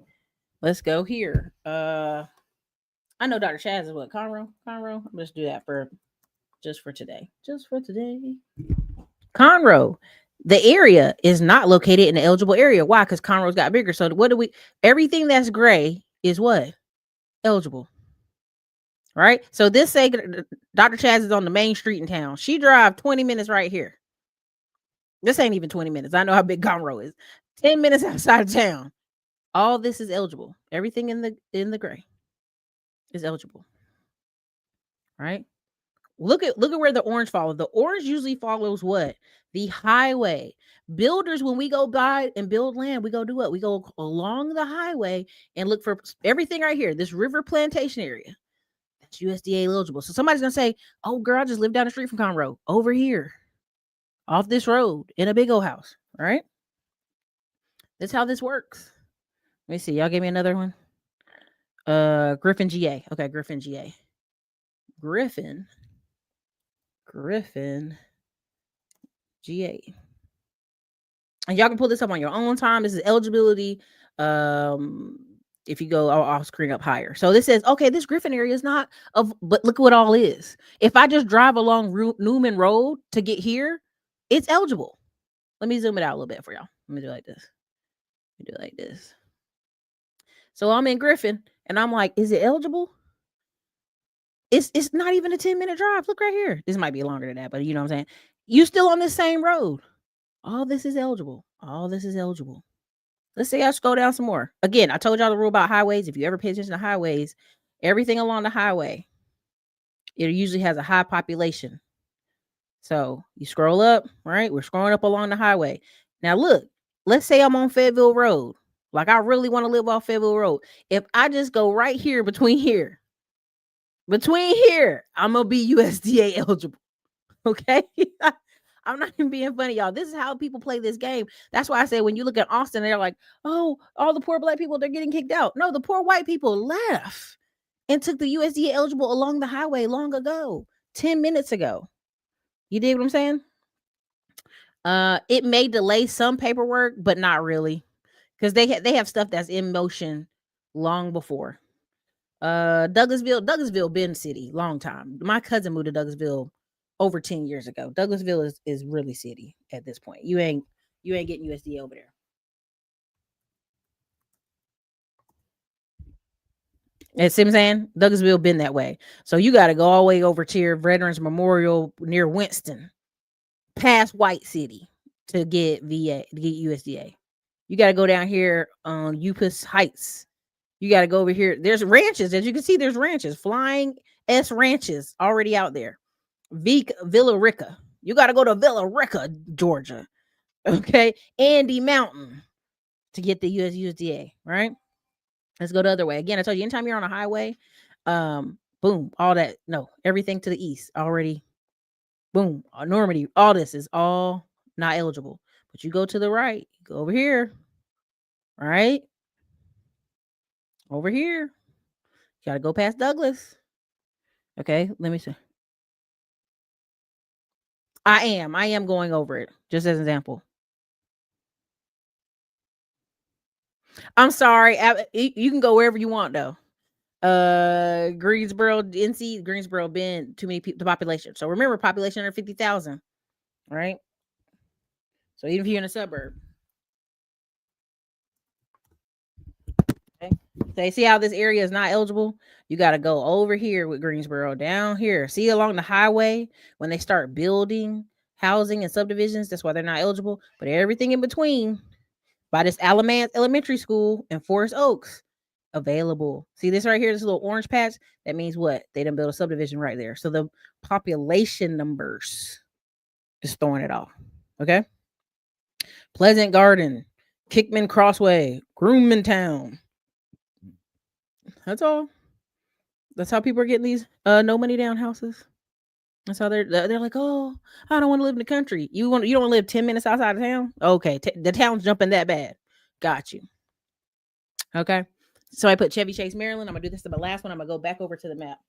Let's go here. I know Dr. Chaz is what? Conroe? Let's do that just for today. Conroe. The area is not located in the eligible area. Why? Because Conroe's got bigger. So everything that's gray is what? Eligible. Right? So this say Dr. Chaz is on the main street in town. She drive 20 minutes right here. This ain't even 20 minutes. I know how big Conroe is. 10 minutes outside of town. All this is eligible. Everything in the gray is eligible. Right? Look at where the orange follows. The orange usually follows what? The highway. Builders, when we go buy and build land, we go do what? We go along the highway and look for everything right here. This river plantation area. That's USDA eligible. So somebody's gonna say, oh girl, I just live down the street from Conroe. Over here. Off this road in a big old house. Right? That's how this works. Let me see. Y'all give me another one. Griffin, GA. Okay, Griffin, GA. Griffin, GA. And y'all can pull this up on your own time. This is eligibility. If you go, I'll screen up higher. So this says, okay, this Griffin area is not but look what all is. If I just drive along Newman Road to get here, it's eligible. Let me zoom it out a little bit for y'all. Let me do it like this. So I'm in Griffin and I'm like, is it eligible? It's not even a 10-minute drive. Look right here. This might be longer than that, but you know what I'm saying? You still on the same road. All this is eligible. Let's say I scroll down some more. Again, I told y'all the rule about highways. If you ever pay attention to highways, everything along the highway, it usually has a high population. So you scroll up, right? We're scrolling up along the highway. Now look, let's say I'm on Fayetteville Road. Like I really want to live off Fayetteville Road. If I just go right here, between here, I'm going to be USDA eligible. Okay? I'm not even being funny, y'all. This is how people play this game. That's why I say when you look at Austin, they're like, oh, all the poor black people, they're getting kicked out. No, the poor white people left and took the USDA eligible along the highway long ago, 10 minutes ago. You dig what I'm saying? It may delay some paperwork, but not really, because they have stuff that's in motion long before. Douglasville been city long time. My cousin moved to Douglasville over 10 years ago. Douglasville is really city at this point. You ain't getting USDA over there. You see what I'm saying? Douglasville been that way. So you got to go all the way over to your Veterans Memorial near Winston, past White City to get VA, to get USDA. You got to go down here on Upus Heights. You got to go over here. There's ranches. As you can see, there's ranches. Flying S ranches already out there. Villa Rica. You got to go to Villa Rica, Georgia. Okay. Andy Mountain to get the USDA, right? Let's go the other way. Again, I told you, anytime you're on a highway, boom, all that. No, everything to the east already. Boom. Normandy. All this is all not eligible. But you go to the right. You go over here. Right? Over here. You got to go past Douglas. Okay, let me see. I am going over it just as an example. I'm sorry. You can go wherever you want though. Greensboro, NC, Greensboro, been too many people, the population. So remember, population under 50,000, right? So even if you're in a suburb, okay. So you see how this area is not eligible? You got to go over here with Greensboro, down here. See along the highway when they start building housing and subdivisions. That's why they're not eligible. But everything in between, by this Alamance Elementary School in Forest Oaks, available. See this right here, this little orange patch? That means what? They done build a subdivision right there. So the population numbers is throwing it off. Okay. Pleasant Garden, Kickman Crossway, Groomman Town. That's all. That's how people are getting these no money down houses. That's how they're like, oh, I don't want to live in the country. You don't live 10 minutes outside of town? Okay, the town's jumping that bad. Got you. Okay. So I put Chevy Chase, Maryland. I'm gonna do this to the last one. I'm gonna go back over to the map.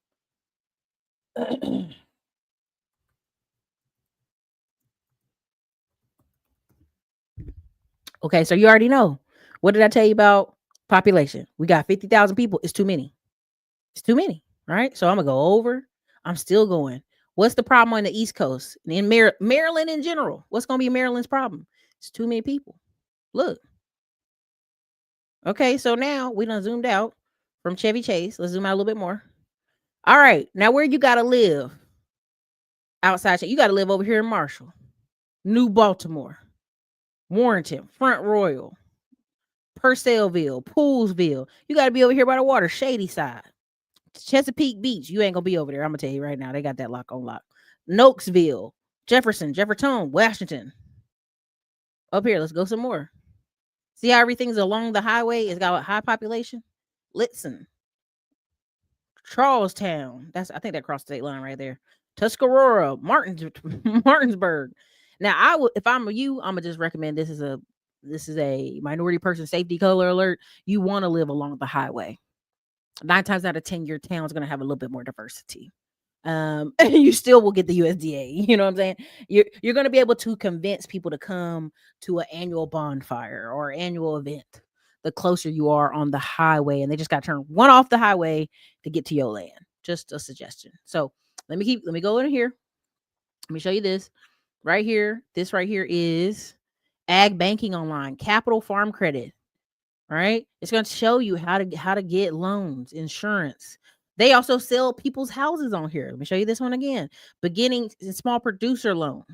Okay, so you already know. What did I tell you about population? We got 50,000 people. It's too many. It's too many, right? So I'm gonna go over. I'm still going. What's the problem on the East Coast and in Maryland in general? What's gonna be Maryland's problem? It's too many people. Look. Okay, so now we done zoomed out from Chevy Chase. Let's zoom out a little bit more. All right, now where you gotta live outside? You gotta live over here in Marshall, New Baltimore, Warrenton, Front Royal, Purcellville, Poolsville. You gotta be over here by the water, Shady Side, Chesapeake Beach. You ain't gonna be over there. I'm gonna tell you right now, they got that lock on lock. Nokesville, Jefferson, Washington. Up here, let's go some more. See how everything's along the highway? It's got a high population. Litson, Charlestown. I think that crossed the state line right there. Tuscarora, Martinsburg. Now, if I'm you, I'm gonna just recommend this is a minority person safety color alert. You want to live along the highway. 9 times out of 10, your town's gonna have a little bit more diversity. You still will get the USDA. You know what I'm saying? You're going to be able to convince people to come to an annual bonfire or annual event the closer you are on the highway, and they just got to turn one off the highway to get to your land. Just a suggestion. So let me go in here. Let me show you this right here. This right here is Ag Banking Online, Capital Farm Credit. Right? It's going to show you how to get loans, insurance. They also sell people's houses on here. Let me show you this one again. Beginning and small producer loans.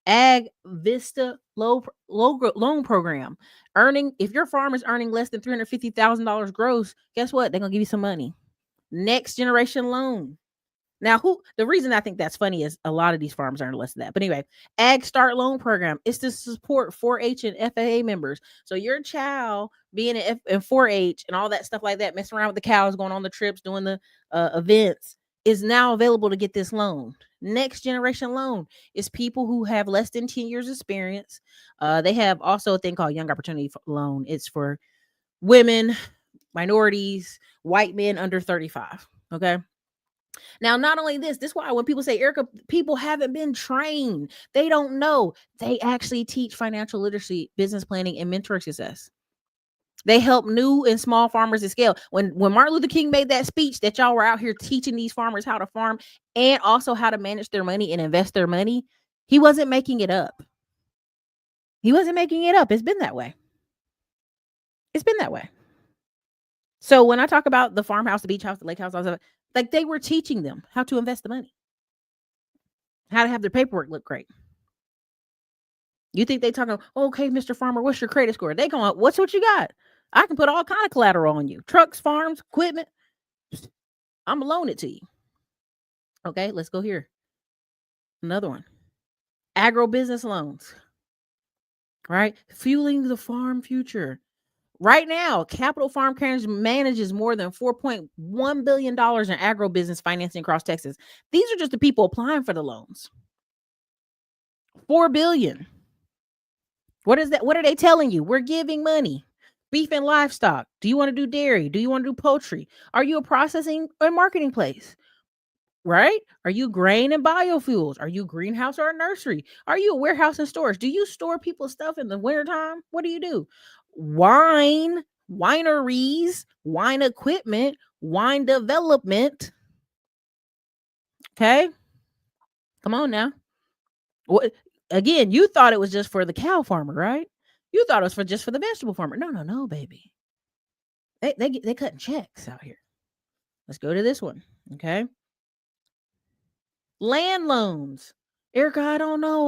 Ag Vista loan program. If your farm is earning less than $350,000 gross, guess what? They're going to give you some money. Next generation loan. Now, the reason I think that's funny is a lot of these farms earn less than that. But anyway, Ag Start Loan Program is to support 4-H and FFA members. So your child being in 4-H and all that stuff like that, messing around with the cows, going on the trips, doing the events, is now available to get this loan. Next generation loan is people who have less than 10 years experience. They have also a thing called Young Opportunity Loan. It's for women, minorities, white men under 35. Okay. Now, not only this is why when people say, Erica, people haven't been trained. They don't know. They actually teach financial literacy, business planning, and mentoring success. They help new and small farmers to scale. When Martin Luther King made that speech that y'all were out here teaching these farmers how to farm and also how to manage their money and invest their money, he wasn't making it up. He wasn't making it up. It's been that way. It's been that way. So when I talk about the farmhouse, the beach house, the lake house, all that, like they were teaching them how to invest the money, how to have their paperwork look great. You think they talking, okay, Mr. Farmer, what's your credit score? They going, what's what you got? I can put all kind of collateral on you. Trucks, farms, equipment. I'm gonna loan it to you. Okay, let's go here. Another one. Agribusiness loans. Right? Fueling the farm future. Right now, Capital Farm Credit manages more than $4.1 billion in agribusiness financing across Texas. These are just the people applying for the loans. $4 billion. What is that? What are they telling you? We're giving money. Beef and livestock. Do you want to do dairy? Do you want to do poultry? Are you a processing or marketing place? right? Are you grain and biofuels? Are you greenhouse or a nursery? Are you a warehouse and storage? Do you store people's stuff in the wintertime? What do you do? Wine, wineries, wine equipment, wine development. Okay. Come on now. What again? You thought it was just for the cow farmer, right? You thought it was just for the vegetable farmer. No, baby. They cutting checks out here. Let's go to this one. Okay. Land loans. Erica, I don't know.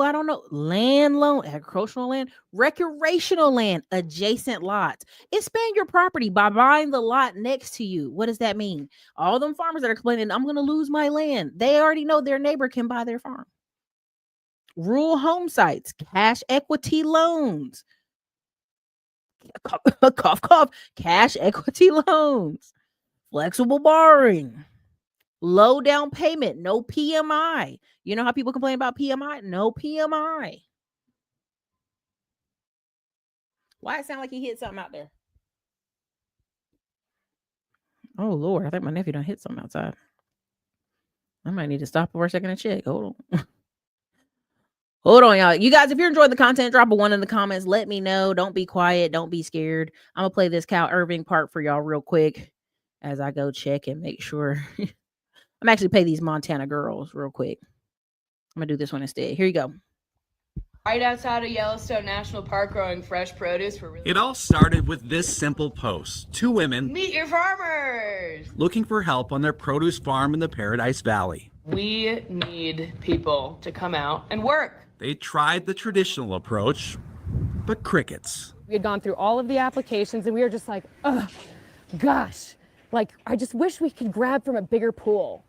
Land loan, agricultural land, recreational land, adjacent lots. Expand your property by buying the lot next to you. What does that mean? All them farmers that are complaining, I'm going to lose my land. They already know their neighbor can buy their farm. Rural home sites, cash equity loans. Cough, cough. Cash equity loans. Flexible borrowing. Low down payment, no PMI. You know how people complain about PMI? No PMI. Why it sound like he hit something out there? Oh Lord, I think my nephew done hit something outside. I might need to stop for a second and check. Hold on. Hold on, y'all. You guys, if you're enjoying the content, drop a 1 in the comments. Let me know. Don't be quiet. Don't be scared. I'm gonna play this Cal Irving part for y'all real quick as I go check and make sure. I'm actually pay these Montana girls real quick. I'm gonna do this one instead. Here you go. Right outside of Yellowstone National Park growing fresh produce. It all started with this simple post. 2 women Meet your farmers! looking for help on their produce farm in the Paradise Valley. We need people to come out and work. They tried the traditional approach, but crickets. We had gone through all of the applications and we were just like, oh, gosh. Like, I just wish we could grab from a bigger pool.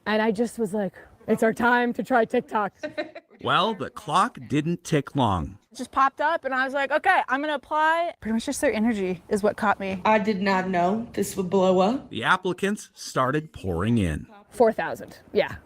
And I just was like, it's our time to try TikTok. Well, the clock didn't tick long. It just popped up and I was like, okay, I'm gonna apply. Pretty much just their energy is what caught me. I did not know this would blow up. The applicants started pouring in. 4,000. Yeah,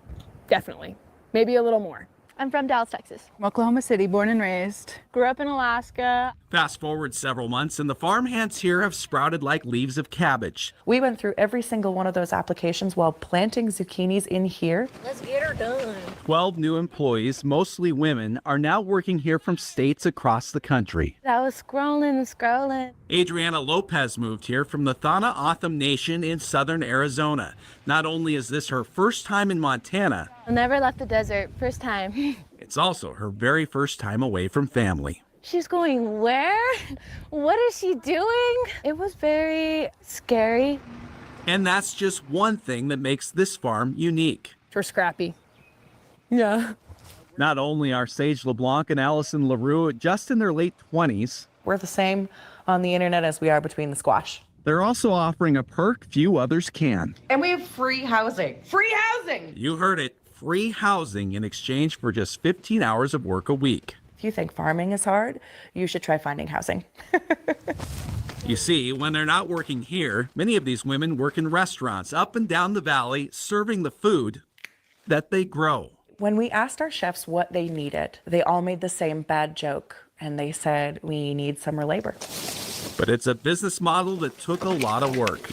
definitely. Maybe a little more. I'm from Dallas, Texas. Oklahoma City, born and raised. Grew up in Alaska. Fast forward several months, and the farmhands here have sprouted like leaves of cabbage. We went through every single one of those applications while planting zucchinis in here. Let's get her done. 12 new employees, mostly women, are now working here from states across the country. I was scrolling. Adriana Lopez moved here from the Thana Otham Nation in southern Arizona. Not only is this her first time in Montana, I never left the desert, first time. it's also her very first time away from family. She's going where? What is she doing? It was very scary. And that's just one thing that makes this farm unique. For Scrappy. Yeah. Not only are Sage LeBlanc and Allison LaRue just in their late 20s, We're the same on the internet as we are between the squash. they're also offering a perk few others can. And we have free housing. Free housing! You heard it, free housing in exchange for just 15 hours of work a week. If you think farming is hard, you should try finding housing. You see, when they're not working here, many of these women work in restaurants up and down the valley, serving the food that they grow. When we asked our chefs what they needed, they all made the same bad joke, and they said, we need summer labor. But it's a business model that took a lot of work.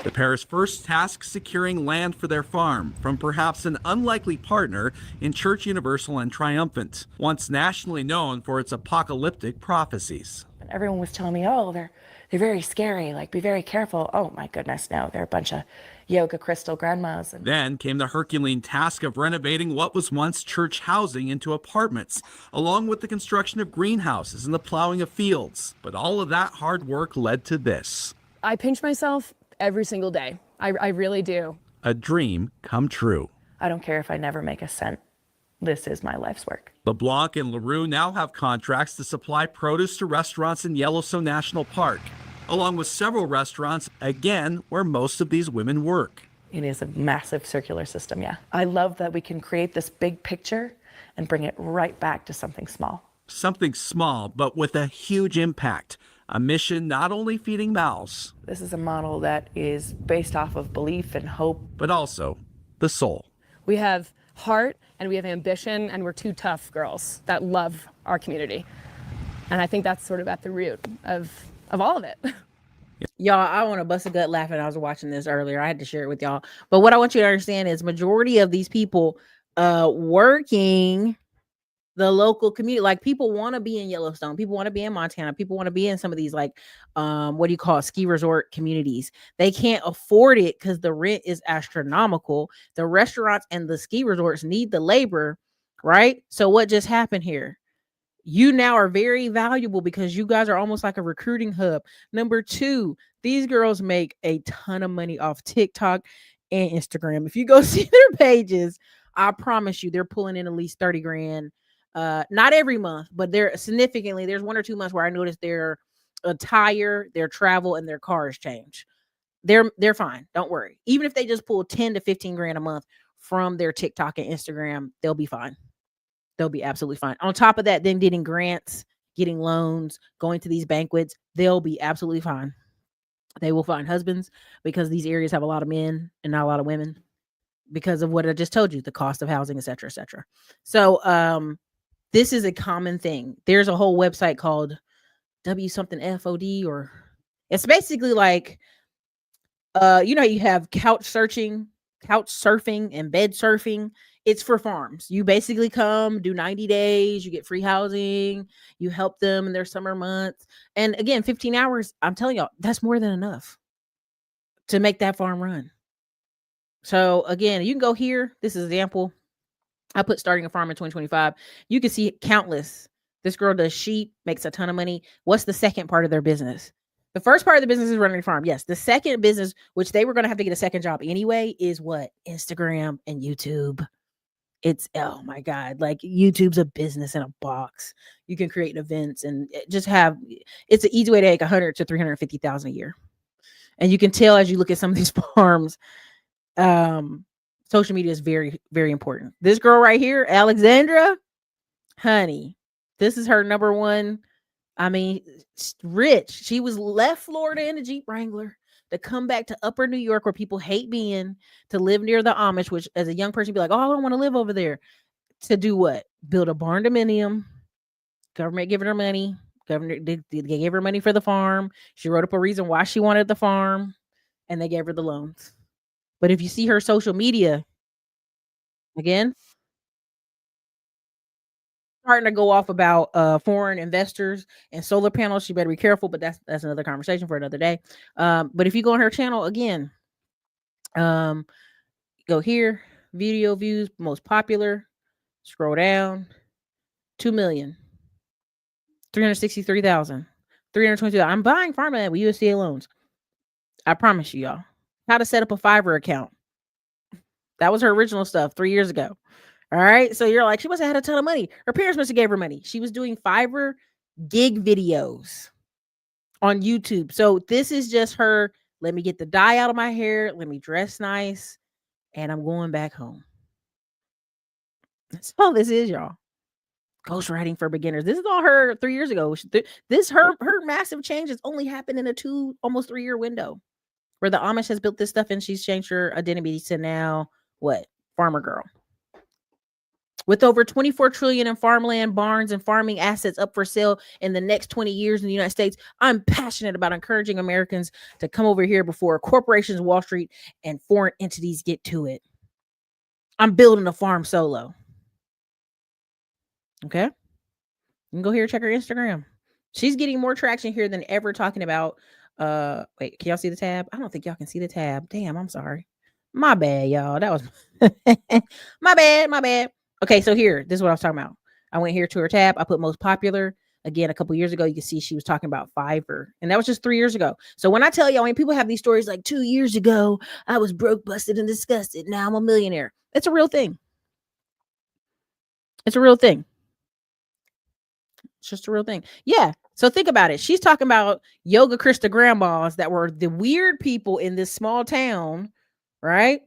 The pair's first task securing land for their farm from perhaps an unlikely partner in Church Universal and Triumphant, once nationally known for its apocalyptic prophecies. Everyone was telling me, oh, they're very scary, like be very careful. Oh my goodness, no, they're a bunch of yoga crystal grandmas. Then came the Herculean task of renovating what was once church housing into apartments, along with the construction of greenhouses and the plowing of fields. But all of that hard work led to this. I pinch myself every single day. I really do. A dream come true. I don't care if I never make a cent. This is my life's work. LeBlanc and LaRue now have contracts to supply produce to restaurants in Yellowstone National Park, along with several restaurants, again, where most of these women work. It is a massive circular system, yeah. I love that we can create this big picture and bring it right back to something small. Something small, but with a huge impact. A mission not only feeding mouths. This is a model that is based off of belief and hope. But also the soul. We have heart and we have ambition, and we're two tough girls that love our community. And I think that's sort of at the root of all of it. Y'all, I want to bust a gut laughing. I was watching this earlier. I had to share it with y'all. But what I want you to understand is majority of these people working the local community, like people want to be in Yellowstone, people want to be in Montana, people want to be in some of these like what do you call it, ski resort communities. They can't afford it because the rent is astronomical. The restaurants and the ski resorts need the labor, right? So what just happened here? You now are very valuable because you guys are almost like a recruiting hub. Number two, these girls make a ton of money off TikTok and Instagram. If you go see their pages, I promise you they're pulling in at least 30 grand. Not every month, but they're significantly. There's 1 or 2 months where I noticed their attire, their travel, and their cars change. They're fine. Don't worry. Even if they just pull 10 to 15 grand a month from their TikTok and Instagram, they'll be fine. They'll be absolutely fine. On top of that, then getting grants, getting loans, going to these banquets, they'll be absolutely fine. They will find husbands because these areas have a lot of men and not a lot of women because of what I just told you, the cost of housing, et cetera, et cetera. So this is a common thing. There's a whole website called W something FOD, or it's basically like, you have couch surfing and bed surfing. It's for farms. You basically come, do 90 days, you get free housing, you help them in their summer months. And again, 15 hours, I'm telling y'all, that's more than enough to make that farm run. So again, you can go here. This is an example. I put starting a farm in 2025. You can see countless. This girl does sheep, makes a ton of money. What's the second part of their business? The first part of the business is running a farm. Yes. The second business, which they were going to have to get a second job anyway, is what? Instagram and YouTube. It's, oh my God, like YouTube's a business in a box. You can create events and just it's an easy way to make 100 to 350,000 a year. And you can tell as you look at some of these farms, social media is very, very important. This girl right here, Alexandra, honey, this is her number one. I mean, rich. She left Florida in a Jeep Wrangler to come back to upper New York where people hate being, to live near the Amish, which as a young person, you'd be like, oh, I don't want to live over there. To do what? Build a barn dominium. Government giving her money. They gave her money for the farm. She wrote up a reason why she wanted the farm, and they gave her the loans. But if you see her social media, again, starting to go off about foreign investors and solar panels, she better be careful, but that's another conversation for another day. But if you go on her channel again, go here, video views, most popular, scroll down, 2 million, 363,000, 322. I'm buying farmland with USDA loans. I promise you, y'all. How to set up a Fiverr account. That was her original stuff 3 years ago. All right. So you're like, she must have had a ton of money. Her parents must have gave her money. She was doing Fiverr gig videos on YouTube. So this is just her. Let me get the dye out of my hair. Let me dress nice. And I'm going back home. That's all this is, y'all. Ghostwriting for beginners. This is all her 3 years ago. Her massive change has only happened in a almost 3 year window where the Amish has built this stuff and she's changed her identity to now what? Farmer girl. With over 24 trillion in farmland, barns, and farming assets up for sale in the next 20 years in the United States, I'm passionate about encouraging Americans to come over here before corporations, Wall Street, and foreign entities get to it. I'm building a farm solo. Okay? You can go here, check her Instagram. She's getting more traction here than ever talking about, wait, can y'all see the tab? I don't think y'all can see the tab. Damn, I'm sorry. My bad, y'all. That was my bad. Okay, so here, this is what I was talking about. I went here to her tab. I put most popular. Again, a couple years ago, you can see she was talking about Fiverr. And that was just 3 years ago. So when I tell y'all, when people have these stories like 2 years ago, I was broke, busted, and disgusted. Now I'm a millionaire. It's a real thing. It's a real thing. It's just a real thing. Yeah. So think about it. She's talking about Yoga Krista grandmas that were the weird people in this small town, right?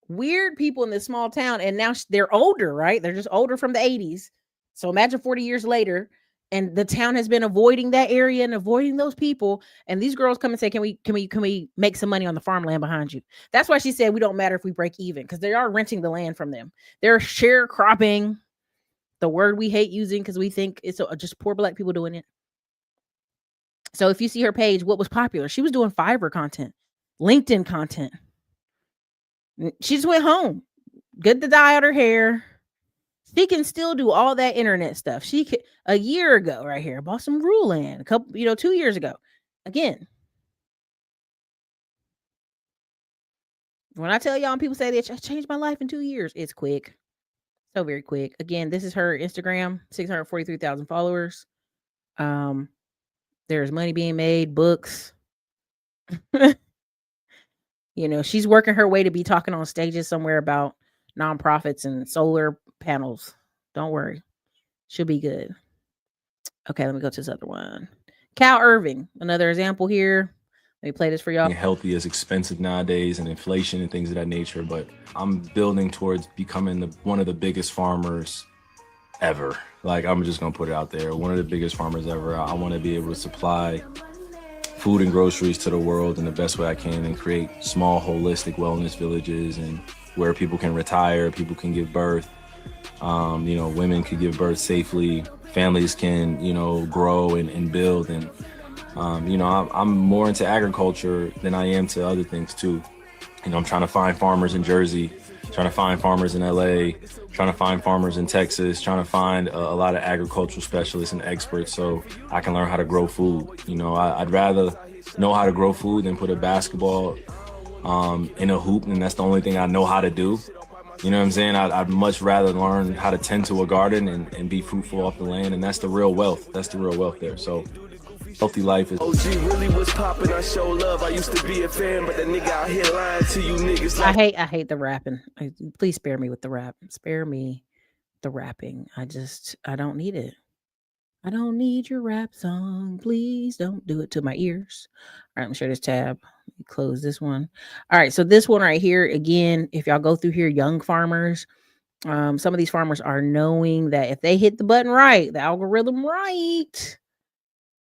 Weird people in this small town, and now they're older, right? They're just older from the 80s. So imagine 40 years later, and the town has been avoiding that area and avoiding those people. And these girls come and say, can we make some money on the farmland behind you? That's why she said we don't matter if we break even, because they are renting the land from them. They're sharecropping, the word we hate using because we think it's just poor Black people doing it. So if you see her page, what was popular? She was doing Fiverr content, LinkedIn content. She just went home, good to dye out her hair. She can still do all that internet stuff. She could, a year ago, right here, bought some rural land, a couple, 2 years ago. Again, when I tell y'all, and people say they changed my life in 2 years, it's quick. So very quick. Again, this is her Instagram, 643,000 followers. There's money being made, books. She's working her way to be talking on stages somewhere about nonprofits and solar panels. Don't worry. She'll be good. Okay, let me go to this other one. Cal Irving, another example here. Let me play this for y'all. Healthy is expensive nowadays, and inflation and things of that nature, but I'm building towards becoming one of the biggest farmers ever. Like, I'm just gonna put it out there, one of the biggest farmers ever. I want to be able to supply food and groceries to the world in the best way I can, and create small holistic wellness villages, and where people can retire, people can give birth, women can give birth safely, families can grow and build. And I'm more into agriculture than I am to other things too. I'm trying to find farmers in Jersey, trying to find farmers in LA, trying to find farmers in Texas, trying to find a lot of agricultural specialists and experts so I can learn how to grow food. I'd rather know how to grow food than put a basketball in a hoop, and that's the only thing I know how to do. You know what I'm saying? I'd much rather learn how to tend to a garden and be fruitful off the land, and that's the real wealth. That's the real wealth there. So healthy life is. OG really was popping. I show love. I used to be a fan, but the nigga out here lying to you niggas. I hate the rapping. Please spare me with the rap. Spare me the rapping. I don't need it. I don't need your rap song. Please don't do it to my ears. All right, let me share this tab. Let me close this one. All right, so this one right here, again, if y'all go through here, young farmers, some of these farmers are knowing that if they hit the button right, the algorithm right,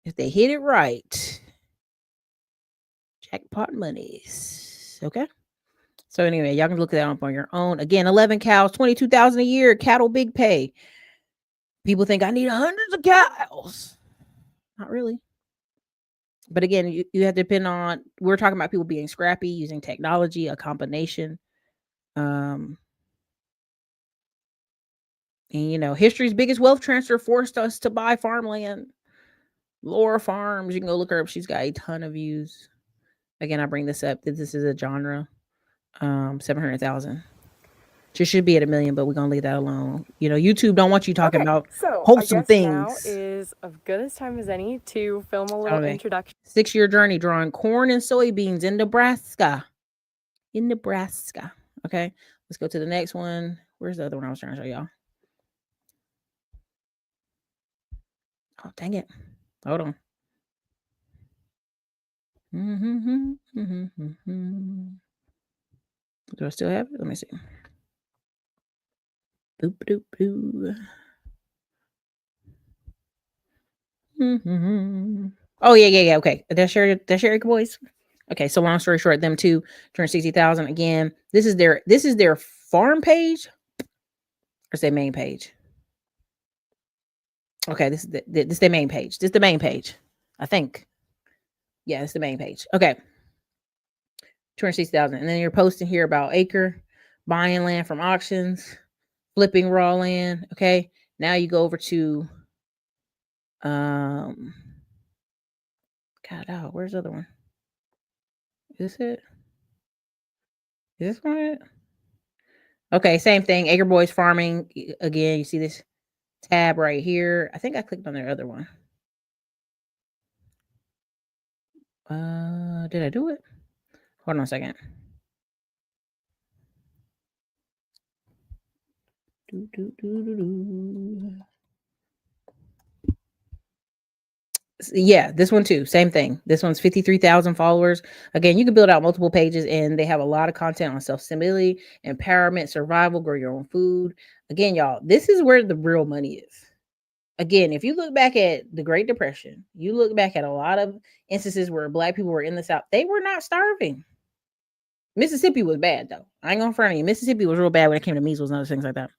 if they hit it right, jackpot monies. Okay. So anyway, y'all can look that up on your own. Again, 11 cows, 22,000 a year, cattle big pay. People think I need hundreds of cows. Not really. But again, you have to depend on, we're talking about people being scrappy, using technology, a combination. And history's biggest wealth transfer forced us to buy farmland. Laura Farms, you can go look her up. She's got a ton of views. Again, I bring this up. This is a genre. 700,000. She should be at 1 million, but we're gonna leave that alone. YouTube don't want you talking about wholesome things. Now is as good a time as any to film a little introduction. 6-year journey drawing corn and soybeans in Nebraska. Okay, let's go to the next one. Where's the other one I was trying to show y'all? Oh, dang it. Hold on. Do I still have it? Let me see. Boop, boop, boop. Oh, yeah. Okay. That's your boys. Okay. So long story short, them two, 260,000. Again, this is their farm page. Or is their main page? Okay. This is their main page. This is the main page. I think. Yeah, it's the main page. Okay. 260,000. And then you're posting here about acre, buying land from auctions, flipping raw land. Okay. Now you go over to where's the other one? Is this it? Is this one it? Okay, same thing. Acre Boys Farming. Again, you see this tab right here. I think I clicked on their other one. Did I do it? Hold on a second. Yeah, this one too. Same thing. This one's 53,000 followers. Again, you can build out multiple pages, and they have a lot of content on self-stability, empowerment, survival, grow your own food. Again, y'all, this is where the real money is. Again, if you look back at the Great Depression, you look back at a lot of instances where Black people were in the South, they were not starving. Mississippi was bad, though. I ain't gonna front of you. Mississippi was real bad when it came to measles and other things like that.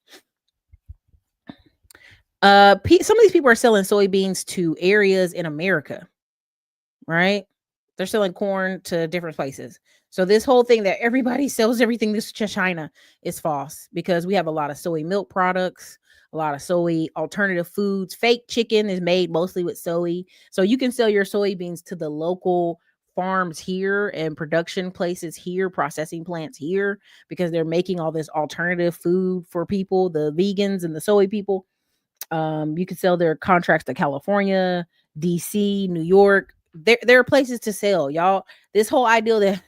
Some of these people are selling soybeans to areas in America right? They're selling corn to different places. So this whole thing that everybody sells everything this to China is false, because we have a lot of soy milk products, a lot of soy alternative foods. Fake chicken is made mostly with soy. So you can sell your soybeans to the local farms here and production places here, processing plants here, because they're making all this alternative food for people, the vegans and the soy people. You can sell their contracts to California, DC, New York. There are places to sell, y'all. This whole idea that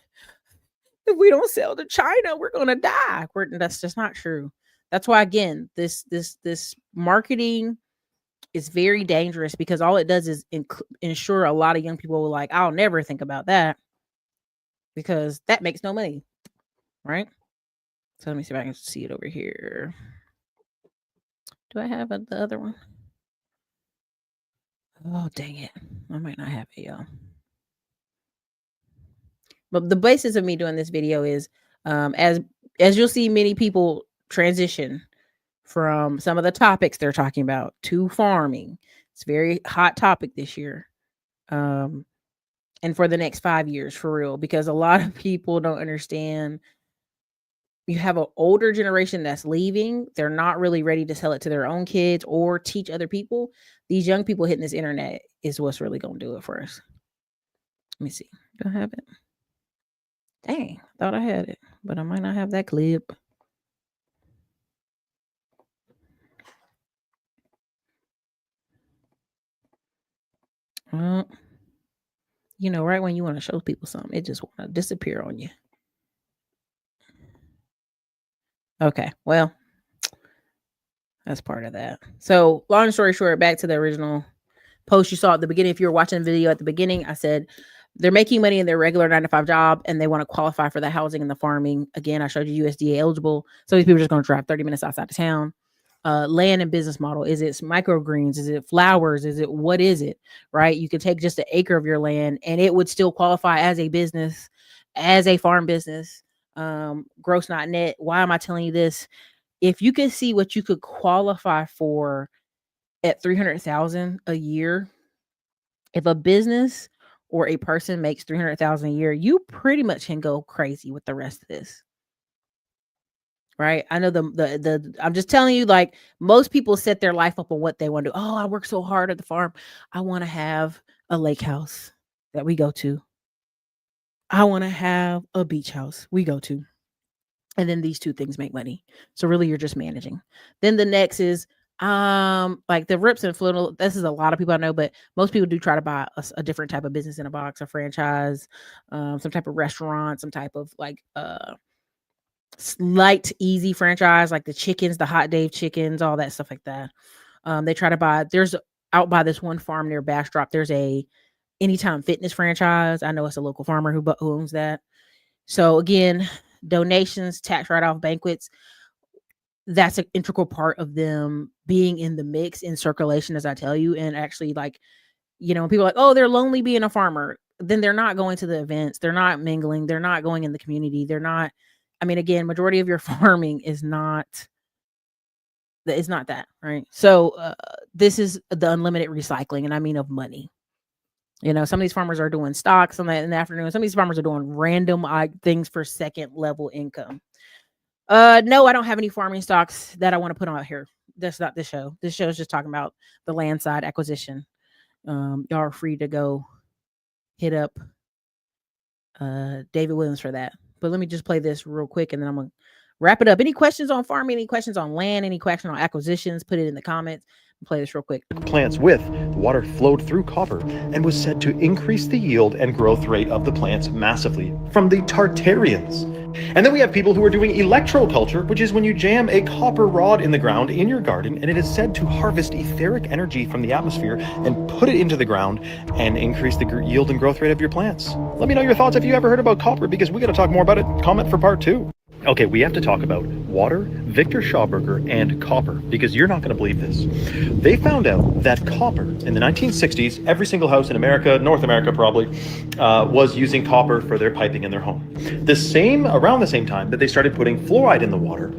if we don't sell to China, we're gonna die. That's just not true. That's why, again, this marketing is very dangerous, because all it does is ensure a lot of young people will like, I'll never think about that, because that makes no money, right? So let me see if I can see it over here. Do I have the other one? Oh, dang it. I might not have it, y'all. But the basis of me doing this video is, as you'll see, many people transition from some of the topics they're talking about to farming. It's a very hot topic this year. And for the next 5 years, for real, because a lot of people don't understand. You have an older generation that's leaving. They're not really ready to sell it to their own kids or teach other people. These young people hitting this internet is what's really going to do it for us. Let me see. Do I have it? Dang, thought I had it, but I might not have that clip. You know, right when you want to show people something, it just want to disappear on you. Okay, well, that's part of that. So long story short, back to the original post you saw at the beginning. If you were watching the video at the beginning, I said they're making money in their regular 9-to-5 job and they want to qualify for the housing and the farming. Again, I showed you USDA eligible. So these people are just going to drive 30 minutes outside of town. Land and business model. Is it microgreens? Is it flowers? What is it? Right? You could take just an acre of your land and it would still qualify as a business, as a farm business. Gross, not net. Why am I telling you this? If you could see what you could qualify for at $300,000 a year, if a business or a person makes $300,000 a year, you pretty much can go crazy with the rest of this. Right? I know I'm just telling you, like, most people set their life up on what they want to do. Oh, I work so hard at the farm. I want to have a lake house that we go to. I want to have a beach house we go to. And then these two things make money. So really you're just managing. Then the next is like the rips and flannel. This is a lot of people I know, but most people do try to buy a different type of business in a box, a franchise, some type of restaurant, some type of like slight easy franchise, like the chickens, the Hot Dave chickens, all that stuff like that. They try to buy, there's out by this one farm near Bastrop, there's a Anytime Fitness franchise. I know it's a local farmer who owns that. So again, donations, tax write-off, banquets, that's an integral part of them being in the mix, in circulation, as I tell you. And actually, like, you know, when people are like, oh, they're lonely being a farmer, then they're not going to the events, they're not mingling, they're not going in the community, they're not, I mean, again, majority of your farming is not that, right? So this is the unlimited recycling, and I mean of money. You know, some of these farmers are doing stocks in the afternoon. Some of these farmers are doing random things for second level income. No, I don't have any farming stocks that I want to put on here. That's not this show. This show is just talking about the land side acquisition. Y'all are free to go hit up David Williams for that. But let me just play this real quick and then I'm going to wrap it up. Any questions on farming, any questions on land, any questions on acquisitions, put it in the comments. Play this real quick. Plants with water flowed through copper and was said to increase the yield and growth rate of the plants massively from the Tartarians. And then we have people who are doing electroculture, which is when you jam a copper rod in the ground in your garden, and it is said to harvest etheric energy from the atmosphere and put it into the ground and increase the yield and growth rate of your plants. Let me know your thoughts if you ever heard about copper, because we got to talk more about it. Comment for part 2. Okay, we have to talk about water, Victor Schauberger, and copper, because you're not going to believe this. They found out that copper, in the 1960s, every single house in America, North America probably, was using copper for their piping in their home. Around the same time that they started putting fluoride in the water,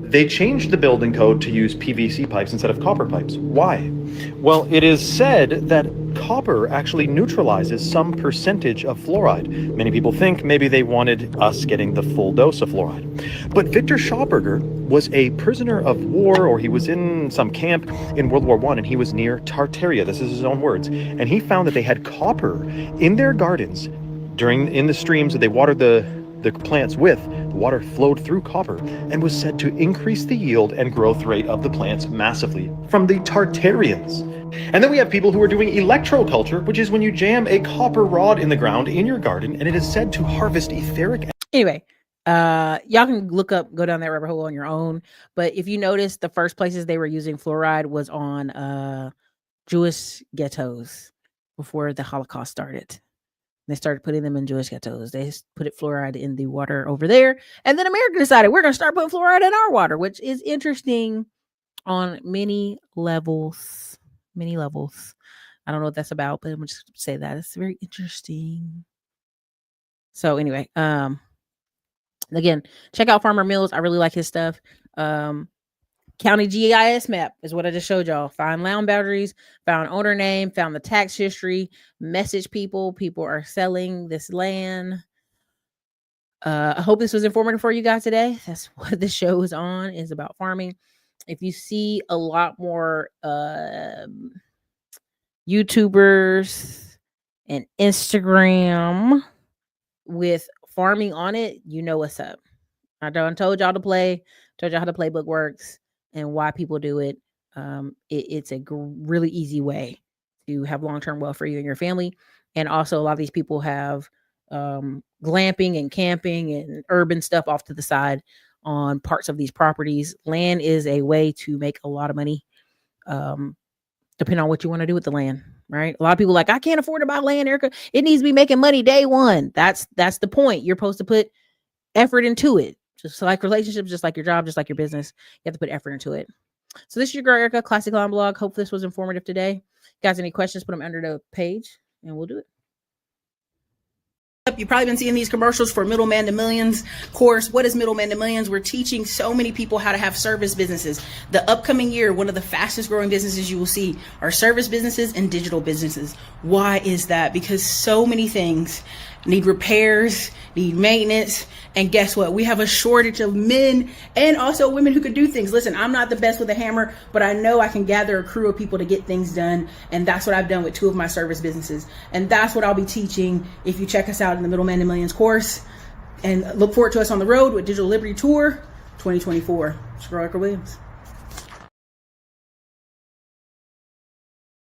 they changed the building code to use PVC pipes instead of copper pipes. Why? Well, it is said that copper actually neutralizes some percentage of fluoride. Many people think maybe they wanted us getting the full dose of fluoride. But Victor Schauberger was a prisoner of war, or he was in some camp in World War I, and he was near Tartaria. This is his own words. And he found that they had copper in their gardens in the streams that they watered the plants with. The water flowed through copper and was said to increase the yield and growth rate of the plants massively from the Tartarians. And then we have people who are doing electroculture, which is when you jam a copper rod in the ground in your garden, and it is said to harvest etheric. Anyway, y'all can go down that rabbit hole on your own. But if you notice, the first places they were using fluoride was on Jewish ghettos before the Holocaust started. They started putting them in Jewish ghettos. They put fluoride in the water over there. And then America decided we're going to start putting fluoride in our water, which is interesting on many levels. Many levels. I don't know what that's about, but I'm going to just say that. It's very interesting. So anyway, again, check out Farmer Mills. I really like his stuff. County GIS map is what I just showed y'all. Find land boundaries, found owner name, found the tax history, message people. People are selling this land. I hope this was informative for you guys today. That's what the show is on, is about farming. If you see a lot more YouTubers and Instagram with farming on it, you know what's up. I told y'all how the playbook works and why people do it. It's a really easy way to have long-term wealth for you and your family. And also a lot of these people have glamping and camping and urban stuff off to the side on parts of these properties. Land is a way to make a lot of money, depending on what you want to do with the land, right? A lot of people are like, I can't afford to buy land, Erica. It needs to be making money day one. That's the point. You're supposed to put effort into it. Just like relationships, just like your job, just like your business, you have to put effort into it. So this is your girl, Erica, Classic Lawn Blog. Hope this was informative today. Guys, any questions, put them under the page and we'll do it. You've probably been seeing these commercials for Middleman to Millions course. What is Middleman to Millions? We're teaching so many people how to have service businesses. The upcoming year, one of the fastest growing businesses you will see are service businesses and digital businesses. Why is that? Because so many things need repairs, need maintenance, and guess what? We have a shortage of men and also women who could do things. Listen, I'm not the best with a hammer, but I know I can gather a crew of people to get things done, and that's what I've done with 2 of my service businesses. And that's what I'll be teaching if you check us out in the Middleman to Millions course. And look forward to us on the road with Digital Liberty Tour 2024. It's Erica Williams.